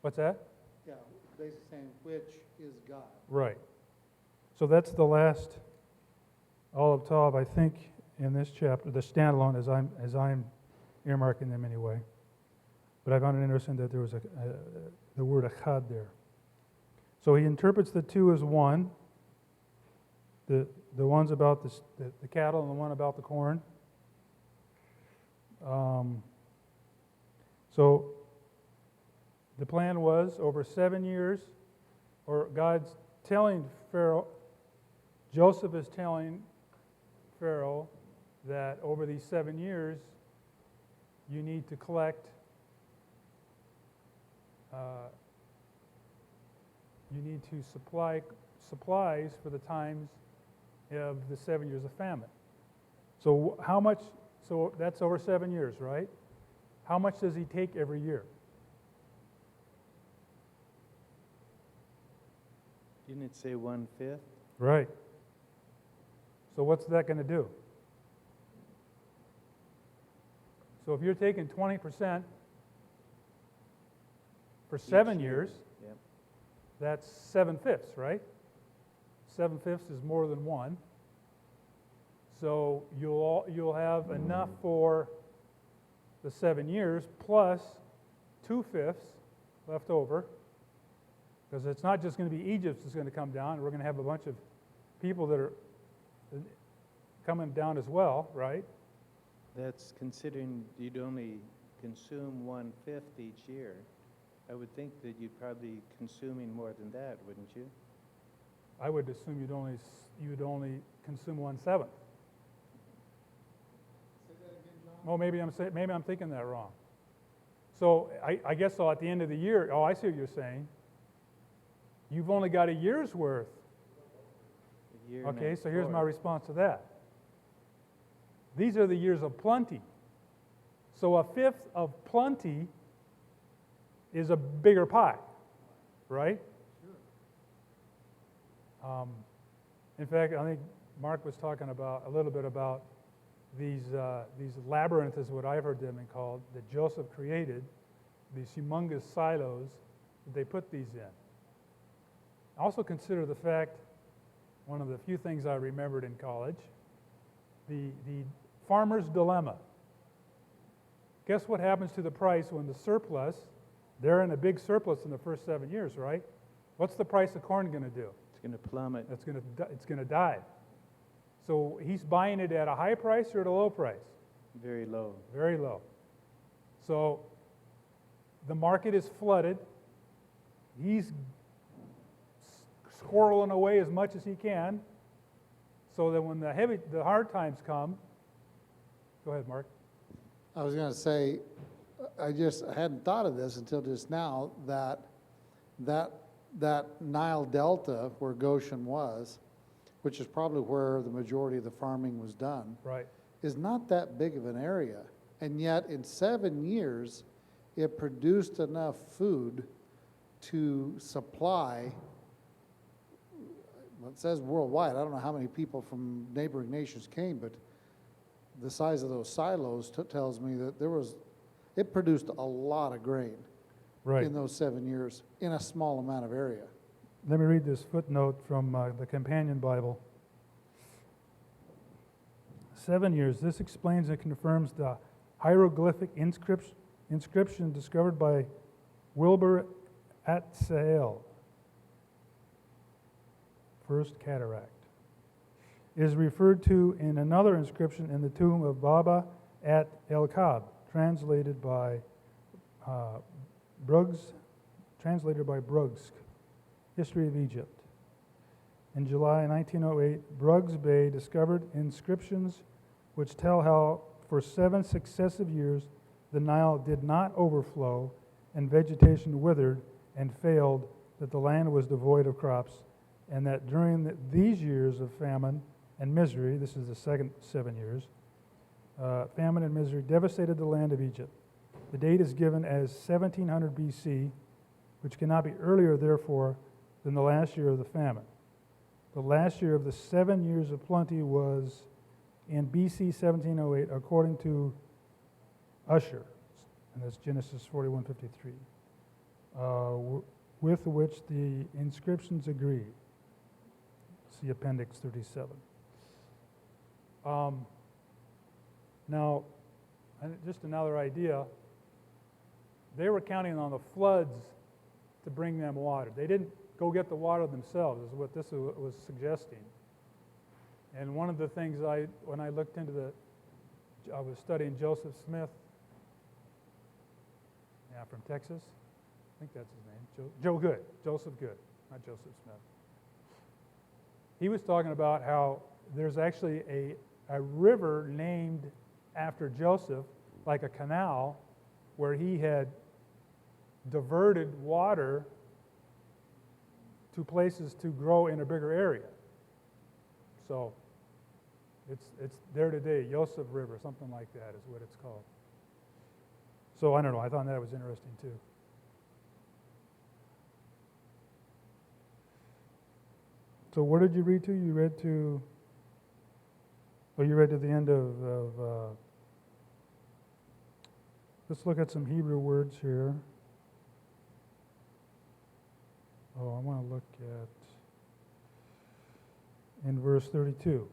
What's that? Yeah, basically saying which is God. Right. So that's the last all of Tav, I think, in this chapter, the standalone, as I'm earmarking them anyway. But I found it interesting that there was the word echad there. So he interprets the two as one. The one's about the cattle and the one about the corn. So the plan was over 7 years, or God's telling Pharaoh, Joseph is telling Pharaoh that over these 7 years, you need to collect, you need to supply supplies for the times of the 7 years of famine. So how much, so that's over 7 years, right? How much does he take every year? Didn't it say 1/5? Right. So what's that going to do? So if you're taking 20% for 7 years, Yep. that's 7/5, right? 7/5 is more than one. So you'll have enough for the 7 years plus 2/5 left over, because it's not just going to be Egypt that's going to come down. We're going to have a bunch of people that are coming down as well, right? That's considering you'd only consume 1/5 each year. I would think that you'd probably consuming more than that, wouldn't you? I would assume you'd only consume 1/7. Say that again, John? Oh, maybe I'm thinking that wrong. So I guess so at the end of the year, oh, I see what you're saying. You've only got a year's worth. A year and Okay, a so here's my quarter. response to that. These are the years of plenty. So 1/5 of plenty is a bigger pie, right? In fact, I think Mark was talking about a little bit about these labyrinths, is what I've heard them called, that Joseph created, these humongous silos that they put these in. Also consider the fact, one of the few things I remembered in college, the farmer's dilemma. Guess what happens to the price when the surplus, they're in a big surplus in the first 7 years, right? What's the price of corn going to do? It's going to plummet. It's going to dive. So he's buying it at a high price or at a low price? Very low. Very low. So the market is flooded. He's squirreling away as much as he can, so that when the hard times come, go ahead, Mark. I was going to say, I hadn't thought of this until just now, that Nile Delta where Goshen was, which is probably where the majority of the farming was done, Right. is not that big of an area. And yet in 7 years, it produced enough food to supply, well, it says worldwide. I don't know how many people from neighboring nations came, but the size of those silos tells me that it produced a lot of grain Right. in those 7 years in a small amount of area. Let me read this footnote from the Companion Bible. 7 years. This explains and confirms the hieroglyphic inscription discovered by Wilbur at Sahel, First Cataract. It is referred to in another inscription in the tomb of Baba at El Kab, translated by Brugsch, History of Egypt. In July 1908, Brugsch Bey discovered inscriptions which tell how for 7 successive years the Nile did not overflow and vegetation withered and failed that the land was devoid of crops, and that during these years of famine and misery, this is the second 7 years, famine and misery devastated the land of Egypt. The date is given as 1700 BC, which cannot be earlier, therefore, than the last year of the famine. The last year of the 7 years of plenty was in BC 1708, according to Usher, and that's Genesis 41:53, with which the inscriptions agree. See Appendix 37. Now, just another idea. They were counting on the floods to bring them water. They didn't go get the water themselves, is what this was suggesting. And one of the things when I looked into I was studying Joseph Smith, from Texas. I think that's his name. Joe Good, Joseph Good, not Joseph Smith. He was talking about how there's actually a river named after Joseph, like a canal, where he had diverted water to places to grow in a bigger area. So it's there today, Joseph River, something like that is what it's called. So I don't know, I thought that was interesting too. So where did you read to? You read to the end of let's look at some Hebrew words here. Oh, I want to look at in verse 32.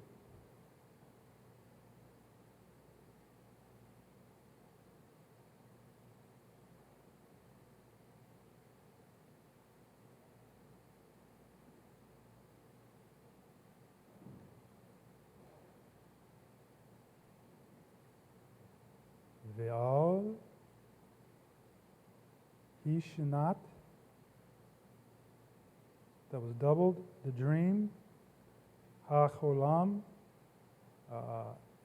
Ve'al Hishanat, that was doubled, the dream, Ha-cholam,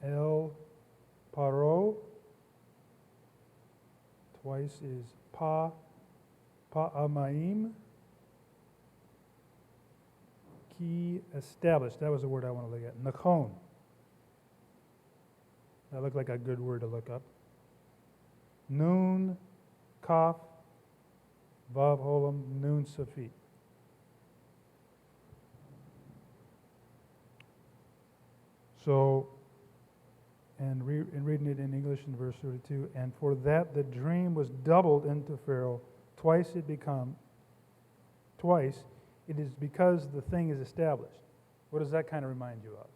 El Paro, twice is Pa'amaim, Ki established, that was the word I want to look at, Nachon. That looked like a good word to look up. Nun, Kaf, Vav Holam, Nun Safit. So, and reading it in English in verse 32, and for that the dream was doubled into Pharaoh, twice it is because the thing is established. What does that kind of remind you of?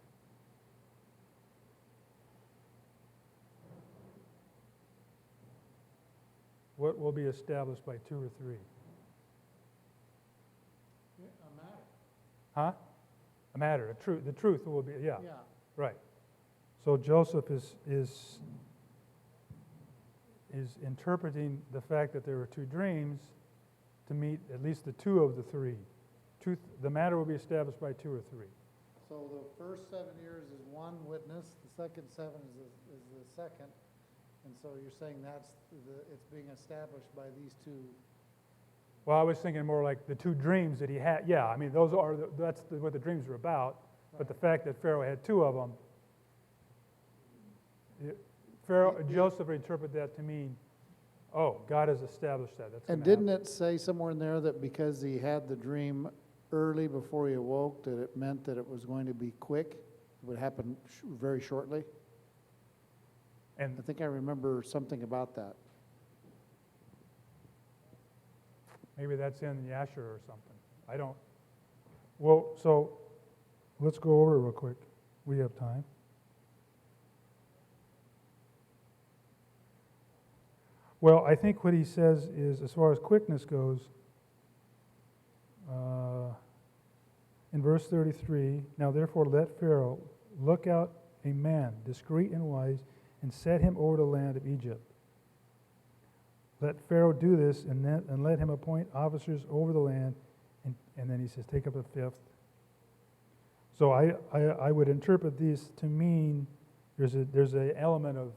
What will be established by 2 or 3? A matter. Huh? A matter. The truth will be, yeah. Yeah. Right. So Joseph is interpreting the fact that there were 2 dreams to meet at least the 2 of the 3. The matter will be established by 2 or 3. So the first 7 years is one witness, the second 7 is the second, and so you're saying it's being established by these 2. Well, I was thinking more like the 2 dreams that he had. Yeah, I mean, that's what the dreams are about. Right. But the fact that Pharaoh had 2 of them, Joseph interpreted that to mean, oh, God has established that. That's and didn't it say somewhere in there that because he had the dream early before he awoke, that it meant that it was going to be quick? It would happen very shortly? And I think I remember something about that. maybe that's in Yasher or something. I don't. Well, so let's go over it real quick. We have time. Well, I think what he says is, as far as quickness goes, in verse 33, now therefore let Pharaoh look out a man, discreet and wise, and set him over the land of Egypt. Let Pharaoh do this, and let him appoint officers over the land, and then he says, take up a 5th. So I would interpret these to mean there's an element of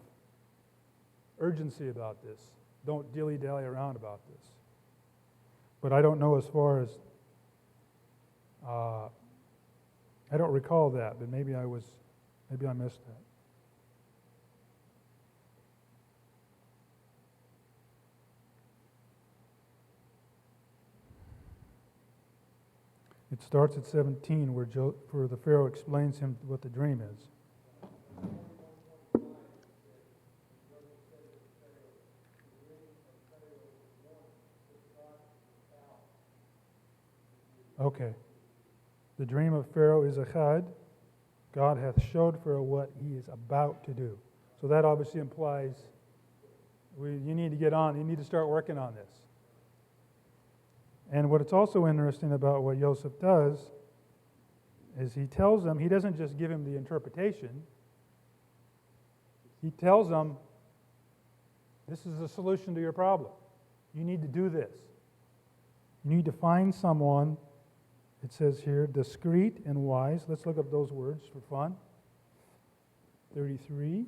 urgency about this. Don't dilly-dally around about this. But I don't know as far as, I don't recall that, but maybe I missed that. It starts at 17 where the Pharaoh explains him what the dream is. Okay. The dream of Pharaoh is echad. God hath showed Pharaoh what he is about to do. So that obviously implies you need to get on. You need to start working on this. And what it's also interesting about what Joseph does is he tells them, he doesn't just give him the interpretation. He tells them, this is the solution to your problem. You need to do this. You need to find someone, it says here, discreet and wise. Let's look up those words for fun. 33.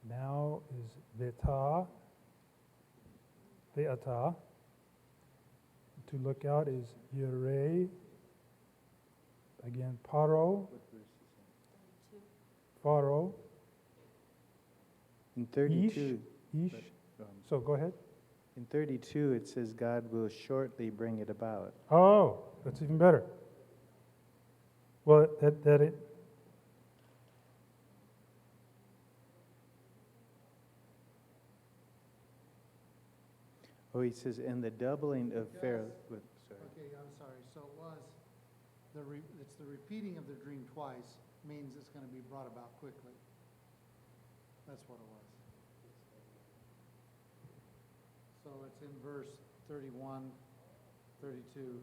Now is ve'ata. To look out is yirei. Again, paro. Pharaoh. In 32, Ish. So go ahead. in 32 it says God will shortly bring it about. Oh, that's even better. Well, Oh, he says, and the doubling of Pharaoh. Sorry. Okay, I'm sorry. So it was, it's the repeating of the dream twice means it's going to be brought about quickly. That's what it was. So it's in verse 31, 32.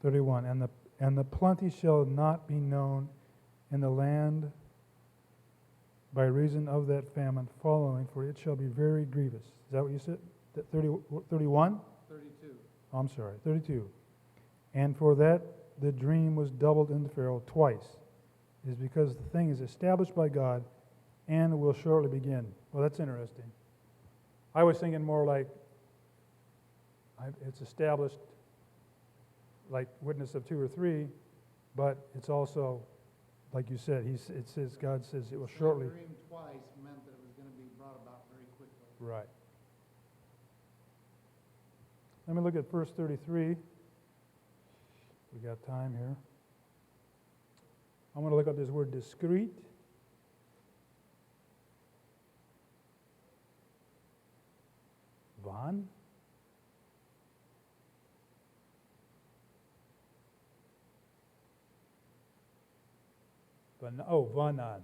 31. And the plenty shall not be known in the land by reason of that famine following, for it shall be very grievous. Is that what you said? 31? 32. Oh, I'm sorry, 32. And for that the dream was doubled into Pharaoh twice. It is because the thing is established by God and will shortly begin. Well, that's interesting. I was thinking more like it's established like witness of 2 or 3, but it's also, like you said, it says, God says it will shortly. The dream twice meant that it was going to be brought about very quickly. Right. Let me look at verse 33. We got time here. I'm going to look up this word discreet. Van. Vanan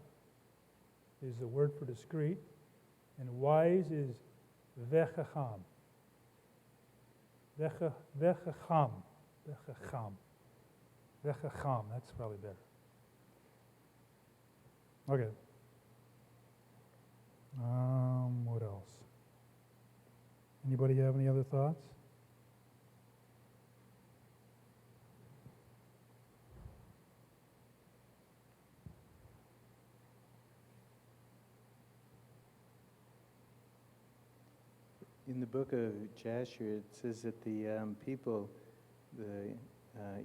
is the word for discreet, and wise is vechacham. Vechacham. That's probably better. Okay. What else? Anybody have any other thoughts? In the book of Jasher, it says that the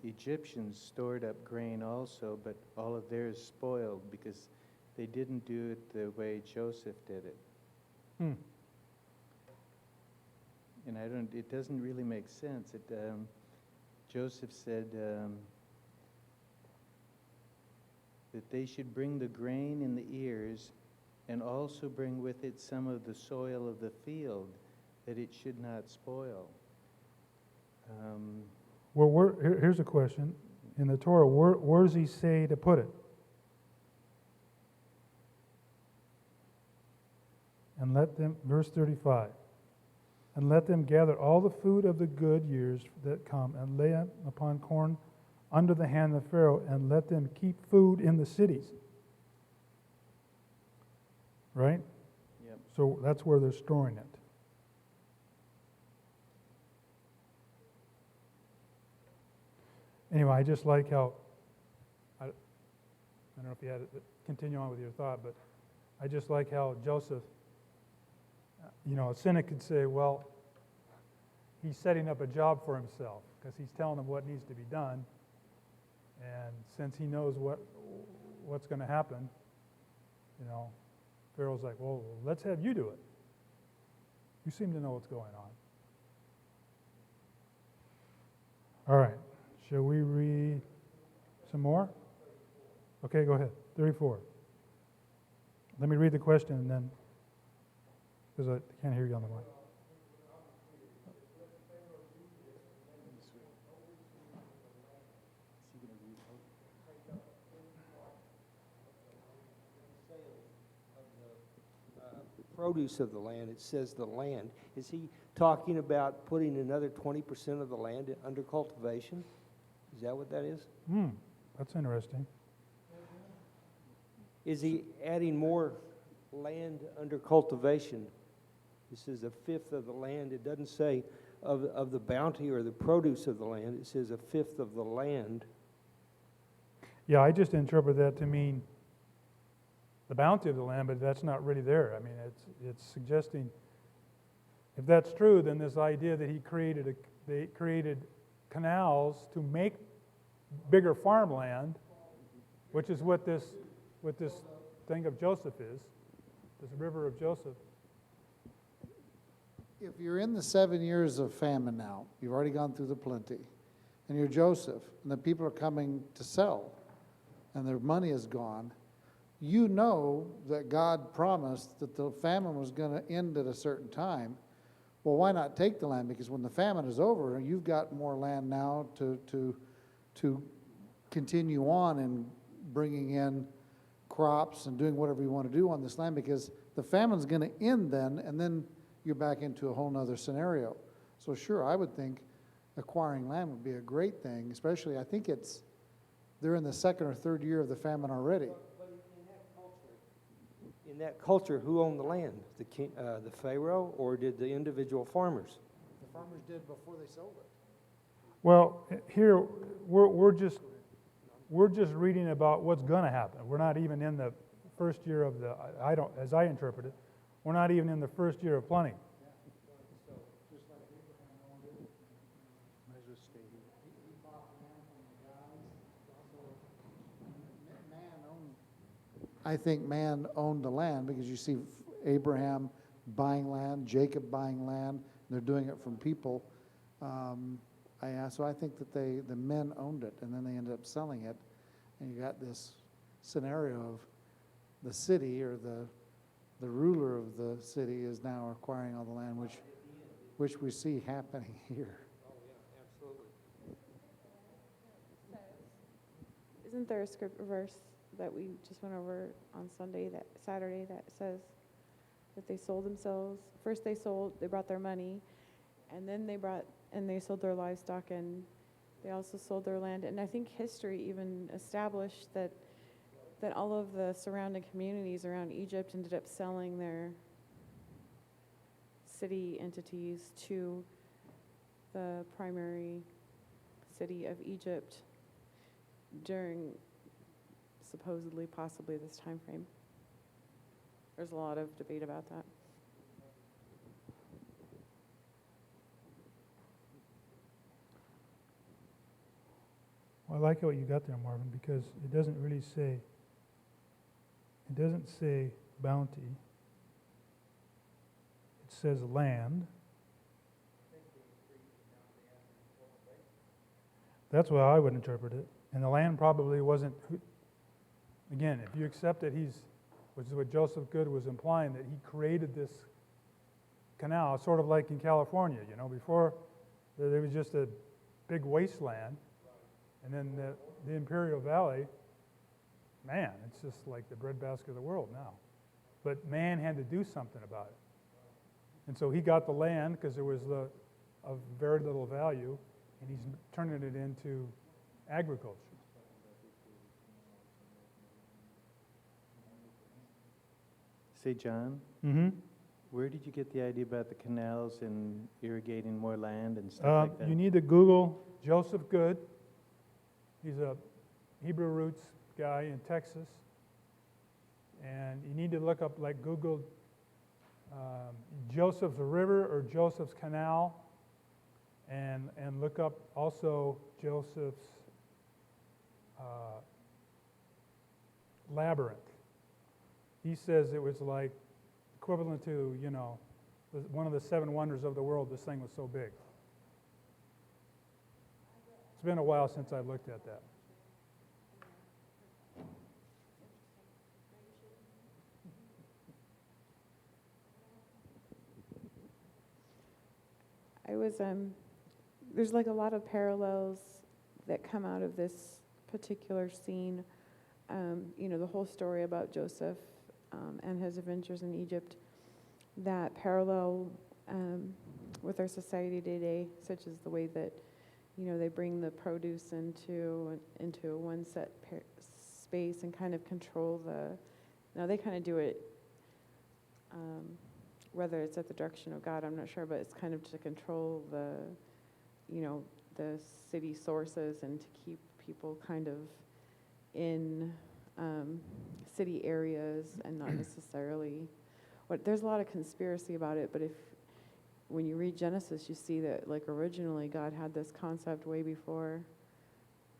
Egyptians stored up grain also, but all of theirs spoiled because they didn't do it the way Joseph did it. And it doesn't really make sense. Joseph said that they should bring the grain in the ears and also bring with it some of the soil of the field, that it should not spoil. Well, here's a question. In the Torah, where does he say to put it? And let them, verse 35, and let them gather all the food of the good years that come, and lay it upon corn under the hand of Pharaoh, and let them keep food in the cities. Right? Yep. So that's where they're storing it. Anyway, I just like how, I don't know if you had to continue on with your thought, but I just like how Joseph a cynic could say, well, he's setting up a job for himself because he's telling them what needs to be done. And since he knows what's going to happen, Pharaoh's like, well, let's have you do it. You seem to know what's going on. All right. Shall we read some more? Okay, go ahead. 34. Let me read the question and then, because I can't hear you on the mic. Produce of the land, it says the land. Is he talking about putting another 20% of the land under cultivation? Is that what that is? That's interesting. Is he adding more land under cultivation? This is a fifth of the land. It doesn't say of the bounty or the produce of the land. It says a fifth of the land. Yeah, I just interpret that to mean the bounty of the land, but that's not really there. I mean, it's suggesting, if that's true, then this idea that they created canals to make bigger farmland, which is what this thing of Joseph is, this river of Joseph. If you're in the 7 years of famine now, you've already gone through the plenty, and you're Joseph, and the people are coming to sell, and their money is gone, you know that God promised that the famine was going to end at a certain time. Well, why not take the land? Because when the famine is over, you've got more land now to continue on and bringing in crops and doing whatever you want to do on this land, because the famine's going to end then, and then you're back into a whole nother scenario. So sure, I would think acquiring land would be a great thing, especially I think they're in the second or third year of the famine already. In that culture, who owned the land? The king, the Pharaoh, or did the individual farmers? The farmers did before they sold it. Well, here we're just reading about what's going to happen. We're not even in the first year of as I interpret it, we're not even in the first year of plenty. I think man owned the land, because you see Abraham buying land, Jacob buying land. They're doing it from people. So I think that the men owned it, and then they ended up selling it, and you got this scenario of the city, or the ruler of the city is now acquiring all the land, which we see happening here. Oh, yeah, absolutely. Isn't there a script verse that we just went over on Saturday that says that they sold themselves? First they brought their money, and then they sold their livestock, and they also sold their land. And I think history even established that all of the surrounding communities around Egypt ended up selling their city entities to the primary city of Egypt during supposedly, possibly this time frame. There's a lot of debate about that. Well, I like what you got there, Marvin, because it doesn't say bounty. It says land. That's what I would interpret it. And the land probably wasn't, again, if you accept that which is what Joseph Good was implying, that he created this canal, sort of like in California, before there was just a big wasteland, and then the Imperial Valley, man, it's just like the breadbasket of the world now. But man had to do something about it. And so he got the land because there was of very little value, and he's turning it into agriculture. Say, John, where did you get the idea about the canals and irrigating more land and stuff like that? You need to Google Joseph Good. He's a Hebrew roots guy in Texas. And you need to look up, Google Joseph's River or Joseph's Canal, and look up also Joseph's Labyrinth. He says it was like equivalent to, one of the 7 wonders of the world. This thing was so big. It's been a while since I looked at that. There's like a lot of parallels that come out of this particular scene. The whole story about Joseph and his adventures in Egypt that parallel with our society today, such as the way that, they bring the produce into one set space and kind of control now they kind of do it, whether it's at the direction of God, I'm not sure, but it's kind of to control the city sources and to keep people kind of in city areas and not necessarily. There's a lot of conspiracy about it, but when you read Genesis, you see that like originally God had this concept way before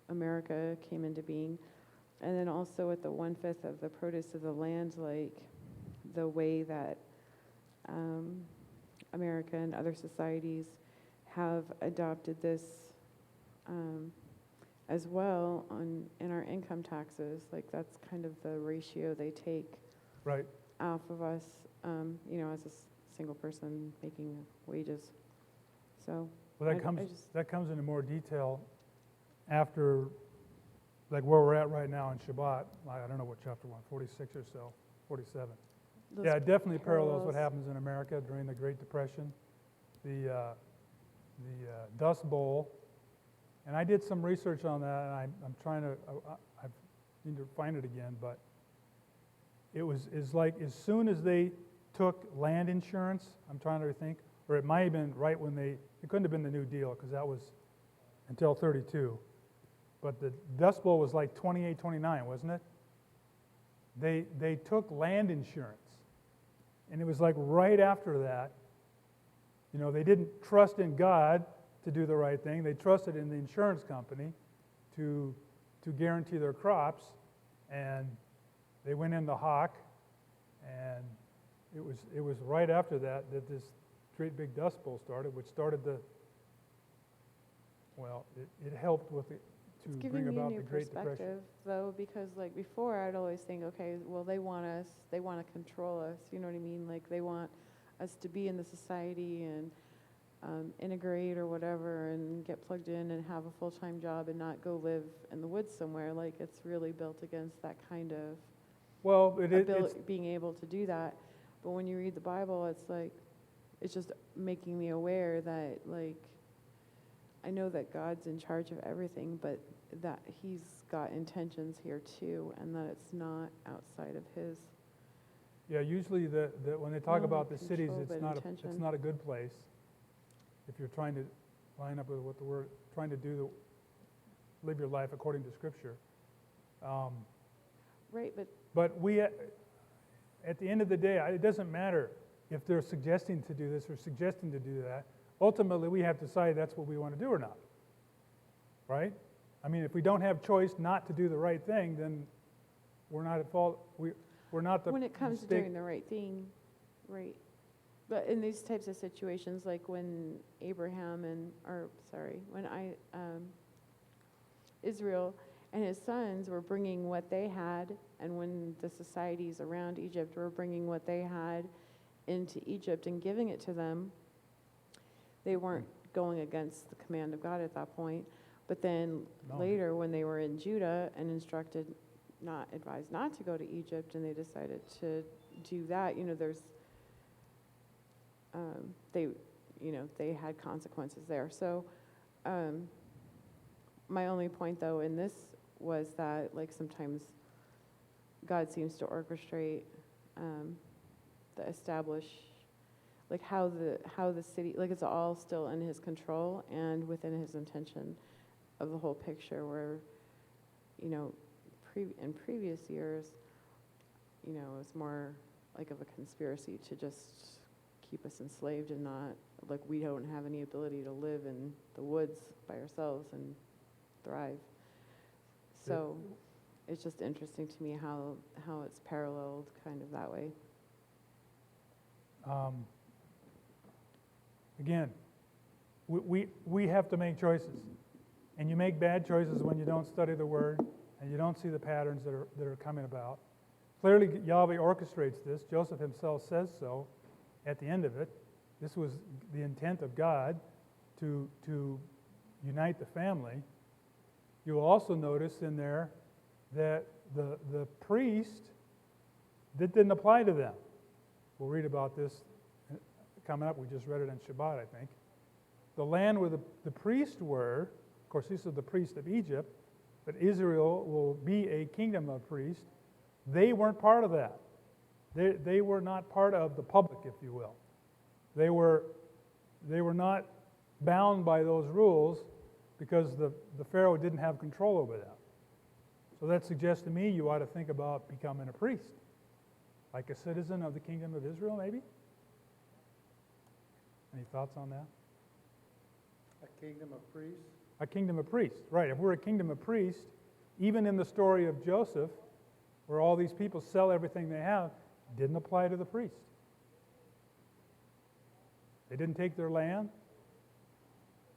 America came into being. And then also at the 1/5 of the produce of the land, like the way that America and other societies have adopted this as well in our income taxes. Like that's kind of the ratio they take Right. off of us, as a single person making wages. So Well, I that comes into more detail after, like where we're at right now in Shabbat. I don't know what chapter 1, 46 or so, 47. those Yeah, it definitely parallels what parallels. happens in America during the Great Depression, the Dust Bowl. And I did some research on that, and I'm trying to, I need to find it again, but it's like as soon as they took land insurance, I'm trying to think, or it might have been right when it couldn't have been the New Deal, because that was until 32. But the Dust Bowl was like 28, 29, wasn't it? They took land insurance. And it was like right after that, they didn't trust in God to do the right thing. They trusted in the insurance company to guarantee their crops. And they went into hock. And it was right after that this great big Dust Bowl started, which started it helped with it to It's bring giving me a about new the Great Depression. perspective, though, because like before, I'd always think, okay, well, they want to control us. You know what I mean? Like they want us to be in the society and integrate or whatever, and get plugged in and have a full-time job and not go live in the woods somewhere. Like it's really built against that kind of Well, it's being able to do that. But when you read the Bible, it's like it's just making me aware that like I know that God's in charge of everything, but that He's got intentions here too, and that it's not outside of His. Yeah, usually when they talk Not about the cities, control, it's but not intention. a good place. If you're trying to line up with what the word, trying to live your life according to Scripture. Right, but But at the end of the day, it doesn't matter if they're suggesting to do this or suggesting to do that. Ultimately, we have to decide that's what we want to do or not. Right? I mean, if we don't have choice not to do the right thing, then we're not at fault. We're not the when it comes to mistake- doing the right thing, right. But in these types of situations, like when Israel and his sons were bringing what they had, and when the societies around Egypt were bringing what they had into Egypt and giving it to them, they weren't going against the command of God at that point. But then No. later, when they were in Judah and advised not to go to Egypt, and they decided to do that, they had consequences there. So my only point, though, in this was that, like, sometimes God seems to orchestrate like how the city, like it's all still in His control and within His intention of the whole picture. Where, in previous years, it was more like of a conspiracy to just keep us enslaved and not, like, we don't have any ability to live in the woods by ourselves and thrive. So it's just interesting to me how it's paralleled kind of that way. Again, we have to make choices. And you make bad choices when you don't study the Word and you don't see the patterns that are coming about. Clearly, Yahweh orchestrates this. Joseph himself says so at the end of it. This was the intent of God to unite the family. You will also notice in there that the priest, that didn't apply to them. We'll read about this coming up. We just read it in Shabbat, I think. The land where the priests were, of course, these are the priests of Egypt, but Israel will be a kingdom of priests. They weren't part of that. They were not part of the public, if you will. They were not bound by those rules because the Pharaoh didn't have control over them. So that suggests to me you ought to think about becoming a priest, like a citizen of the kingdom of Israel, maybe? Any thoughts on that? A kingdom of priests. A kingdom of priests, right. If we're a kingdom of priests, even in the story of Joseph, where all these people sell everything they have, didn't apply to the priest. They didn't take their land.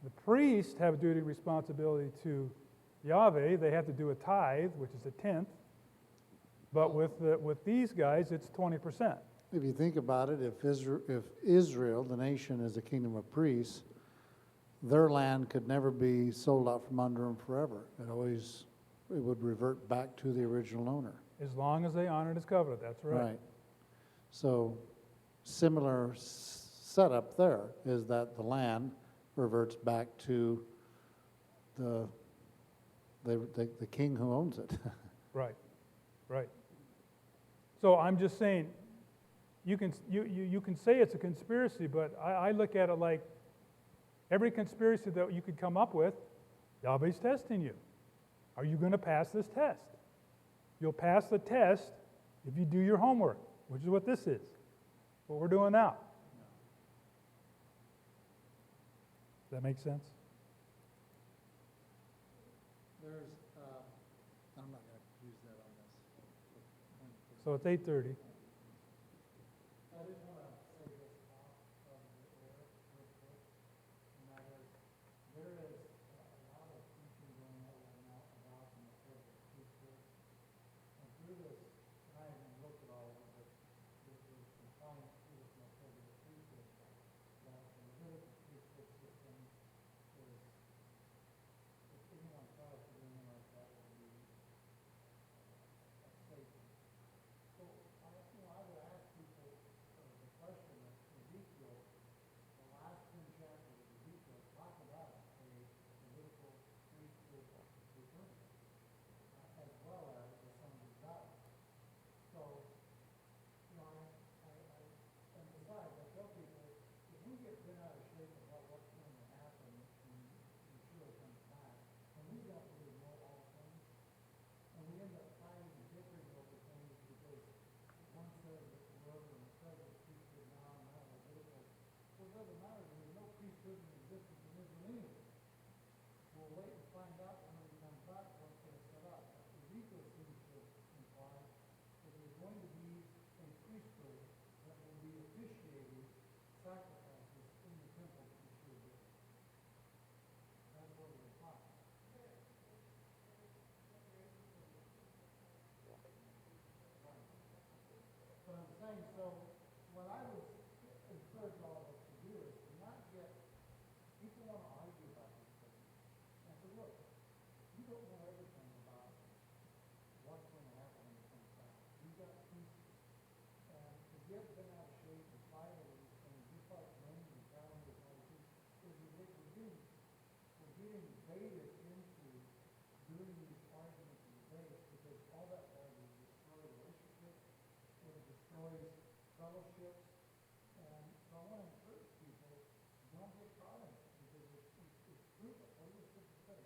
The priests have duty and responsibility to Yahweh. They have to do a tithe, which is a tenth. But with these guys, it's 20%. If you think about it, if Israel, the nation, is a kingdom of priests, their land could never be sold out from under them forever. It would revert back to the original owner. As long as they honored his covenant, that's right. So, similar setup there is that the land reverts back to the king who owns it. Right. So I'm just saying, you can say it's a conspiracy, but I look at it like every conspiracy that you could come up with, Yahweh's testing you. Are you going to pass this test? You'll pass the test if you do your homework, which is what this is, what we're doing now. Does that make sense? I'm not going to use that on this. So it's 8:30. I did want to say this off of the air real quick, and that is, there is a lot of teaching going on right now about the Melchizedek priesthood. And through this, and I haven't looked at all of it, but there's some science to this Melchizedek priesthood, that the Levitical priesthood system is, if anyone tries to do anything like that, it would be Satan. So, I would ask people the question of Ezekiel, the last 10 chapters of Ezekiel talk about a Levitical priesthood return, as well as the sons of God. So, and besides, I tell people, if we get bent out of shape about what's going to happen when Yeshua comes back, and we don't really know all things, and we end up fighting and bickering over things because one says it's word and the other priesthood now and not Levitical. Well, it doesn't matter. There's no priesthood in existence in Israel anyway. We'll wait and find out when he comes back what's going to set up. Ezekiel seems to imply that there's going to be a priesthood that will be officiating sacrifices in the temple of Yeshua. That's what it implies. But I'm saying, so what I would encourage all of us to do is to not get, people want to argue about these things. And so look, you don't know everything about what's going to happen when it comes back. You've got pieces. And to get bent out of shape and fight over these things, just like Roman and calendars and all these things, we're getting baited into doing these arguments and debates because all that does is destroy relationships. It destroys fellowships. And so I want to encourage people, don't get caught in it because it's fruitless. What does the scripture say?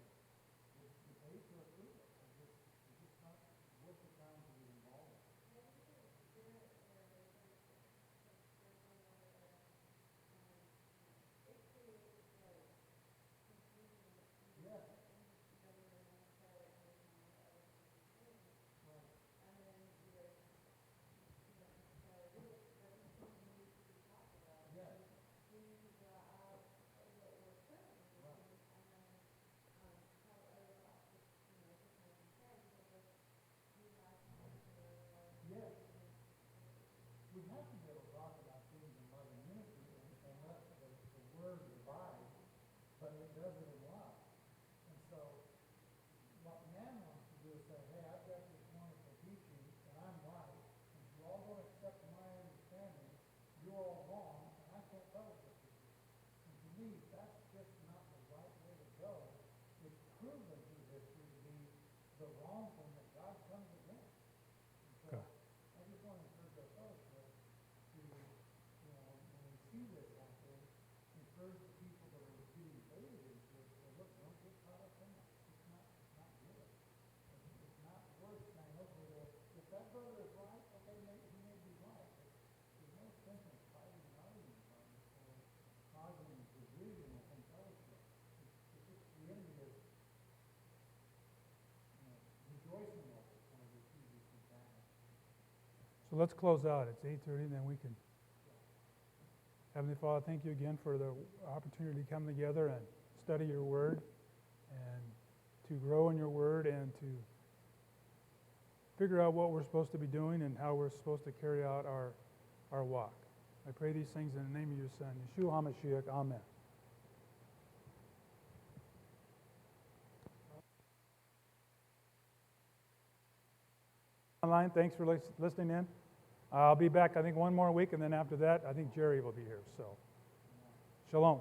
The debates are fruitless. It's just not worth the time to be involved in. a wrong thing that God comes against. And so I just want to encourage our fellowship to, when we see this happen, encourage the people that are getting baited into it, say, look, don't get caught up in that. It's not good. It's not worth saying, okay, well, if that brother is right, okay, he may be right, but there's no sense in fighting and arguing about it or causing division within fellowship. It's just the enemy is rejoicing over it when we see these things happen. So let's close out. It's 8:30, and then we can. Heavenly Father, thank you again for the opportunity to come together and study your word and to grow in your word and to figure out what we're supposed to be doing and how we're supposed to carry out our walk. I pray these things in the name of your Son, Yeshua HaMashiach. Amen. Online, thanks for listening in. I'll be back, I think, one more week, and then after that, I think Jerry will be here. So, shalom.